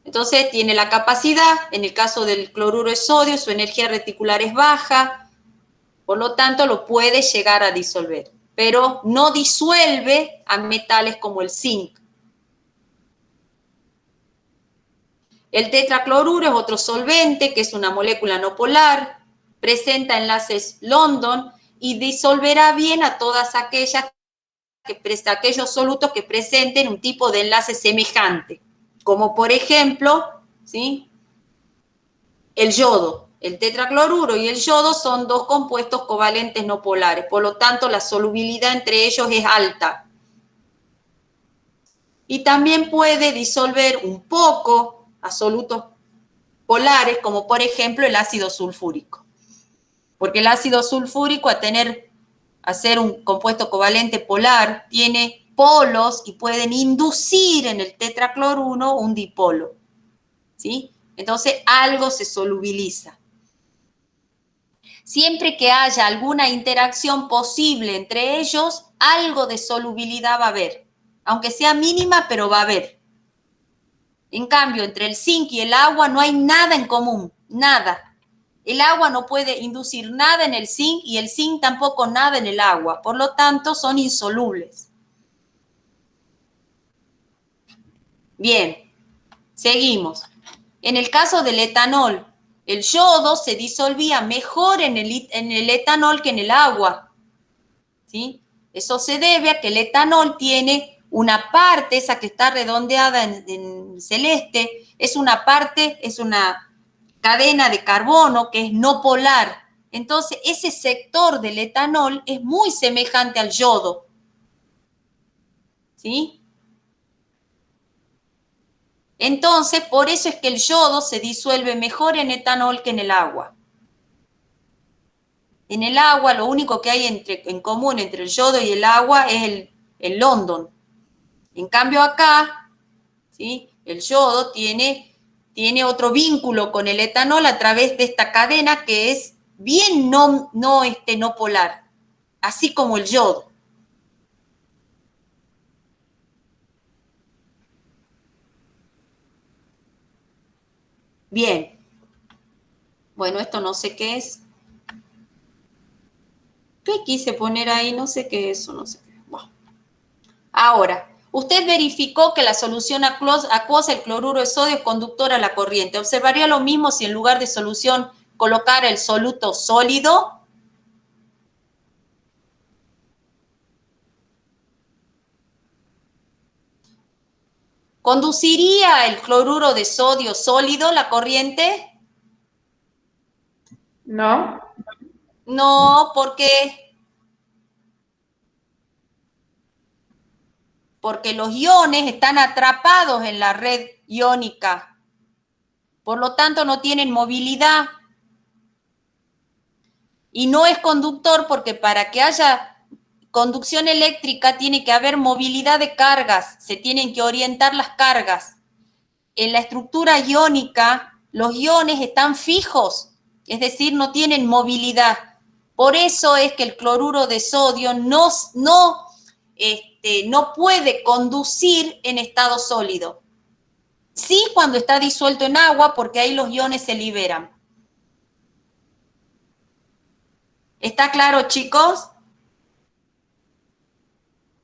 S1: Entonces tiene la capacidad, en el caso del cloruro de sodio, su energía reticular es baja, por lo tanto lo puede llegar a disolver. pero no disuelve a metales como el zinc. El tetracloruro es otro solvente, que es una molécula no polar, presenta enlaces London y disolverá bien a todas aquellos solutos que presenten un tipo de enlace semejante, como por ejemplo, ¿sí?, el yodo. El tetracloruro y el yodo son dos compuestos covalentes no polares, por lo tanto la solubilidad entre ellos es alta. Y también puede disolver un poco a solutos polares, como por ejemplo el ácido sulfúrico. Porque el ácido sulfúrico, a ser un compuesto covalente polar, tiene polos y pueden inducir en el tetracloruro un dipolo, ¿sí? Entonces algo se solubiliza. Siempre que haya alguna interacción posible entre ellos, algo de solubilidad va a haber. Aunque sea mínima, pero va a haber. En cambio, entre el zinc y el agua no hay nada en común, nada. El agua no puede inducir nada en el zinc y el zinc tampoco nada en el agua. Por lo tanto, son insolubles. Bien, seguimos. En el caso del etanol, el yodo se disolvía mejor en el etanol que en el agua, ¿sí? Eso se debe a que el etanol tiene una parte, esa que está redondeada en celeste, es una cadena de carbono que es no polar. Entonces, ese sector del etanol es muy semejante al yodo, ¿sí? Entonces, por eso es que el yodo se disuelve mejor en etanol que en el agua. En el agua, lo único que hay en común entre el yodo y el agua es el London. En cambio acá, ¿sí?, el yodo tiene otro vínculo con el etanol a través de esta cadena que es bien no polar, así como el yodo. Bien. Bueno, esto no sé qué es. ¿Qué quise poner ahí? No sé qué es eso, no sé qué. Bueno. Ahora, usted verificó que la solución acuosa, el cloruro de sodio, es conductor a la corriente. ¿Observaría lo mismo si en lugar de solución colocara el soluto sólido? ¿Conduciría el cloruro de sodio sólido la corriente?
S5: No.
S1: No, ¿por qué? Porque los iones están atrapados en la red iónica. Por lo tanto, no tienen movilidad. Y no es conductor porque para que haya conducción eléctrica tiene que haber movilidad de cargas, se tienen que orientar las cargas. En la estructura iónica, los iones están fijos, es decir, no tienen movilidad. Por eso es que el cloruro de sodio no puede conducir en estado sólido. Sí, cuando está disuelto en agua, porque ahí los iones se liberan. ¿Está claro, chicos?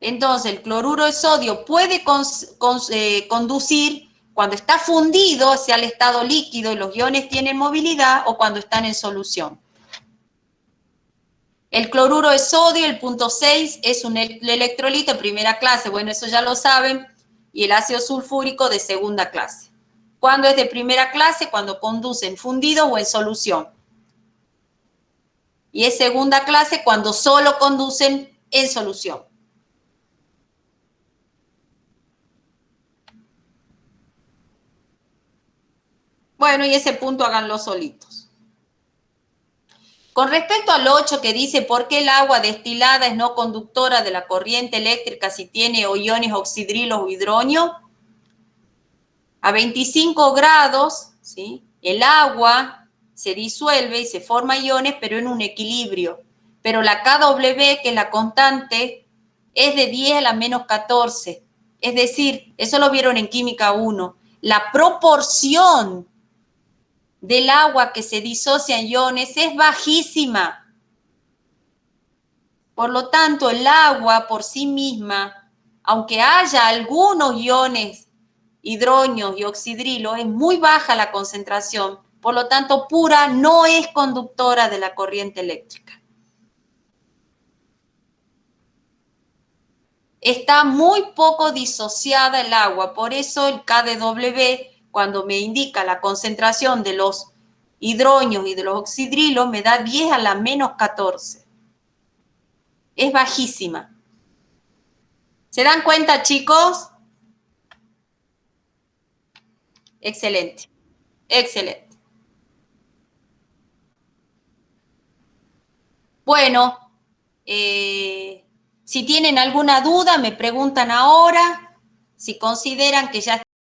S1: Entonces, el cloruro de sodio puede conducir cuando está fundido hacia el estado líquido y los iones tienen movilidad, o cuando están en solución. El cloruro de sodio, el punto 6, es un electrolito de primera clase. Bueno, eso ya lo saben. Y el ácido sulfúrico de segunda clase. ¿Cuándo es de primera clase? Cuando conducen fundido o en solución. Y es segunda clase cuando solo conducen en solución. Bueno, y ese punto háganlo solitos. Con respecto al 8 que dice por qué el agua destilada es no conductora de la corriente eléctrica si tiene o iones oxidrilos o hidronio, a 25 grados, ¿sí?, el agua se disuelve y se forma iones, pero en un equilibrio. Pero la KW, que es la constante, es de 10 a la menos 14. Es decir, eso lo vieron en Química 1. La proporción del agua que se disocia en iones es bajísima. Por lo tanto, el agua por sí misma, aunque haya algunos iones hidronios y oxidrilo, es muy baja la concentración, por lo tanto, pura no es conductora de la corriente eléctrica. Está muy poco disociada el agua, por eso el KdW, cuando me indica la concentración de los hidronios y de los oxidrilos, me da 10 a la menos 14. Es bajísima. ¿Se dan cuenta, chicos? Excelente, excelente. Bueno, si tienen alguna duda, me preguntan ahora. Si consideran que ya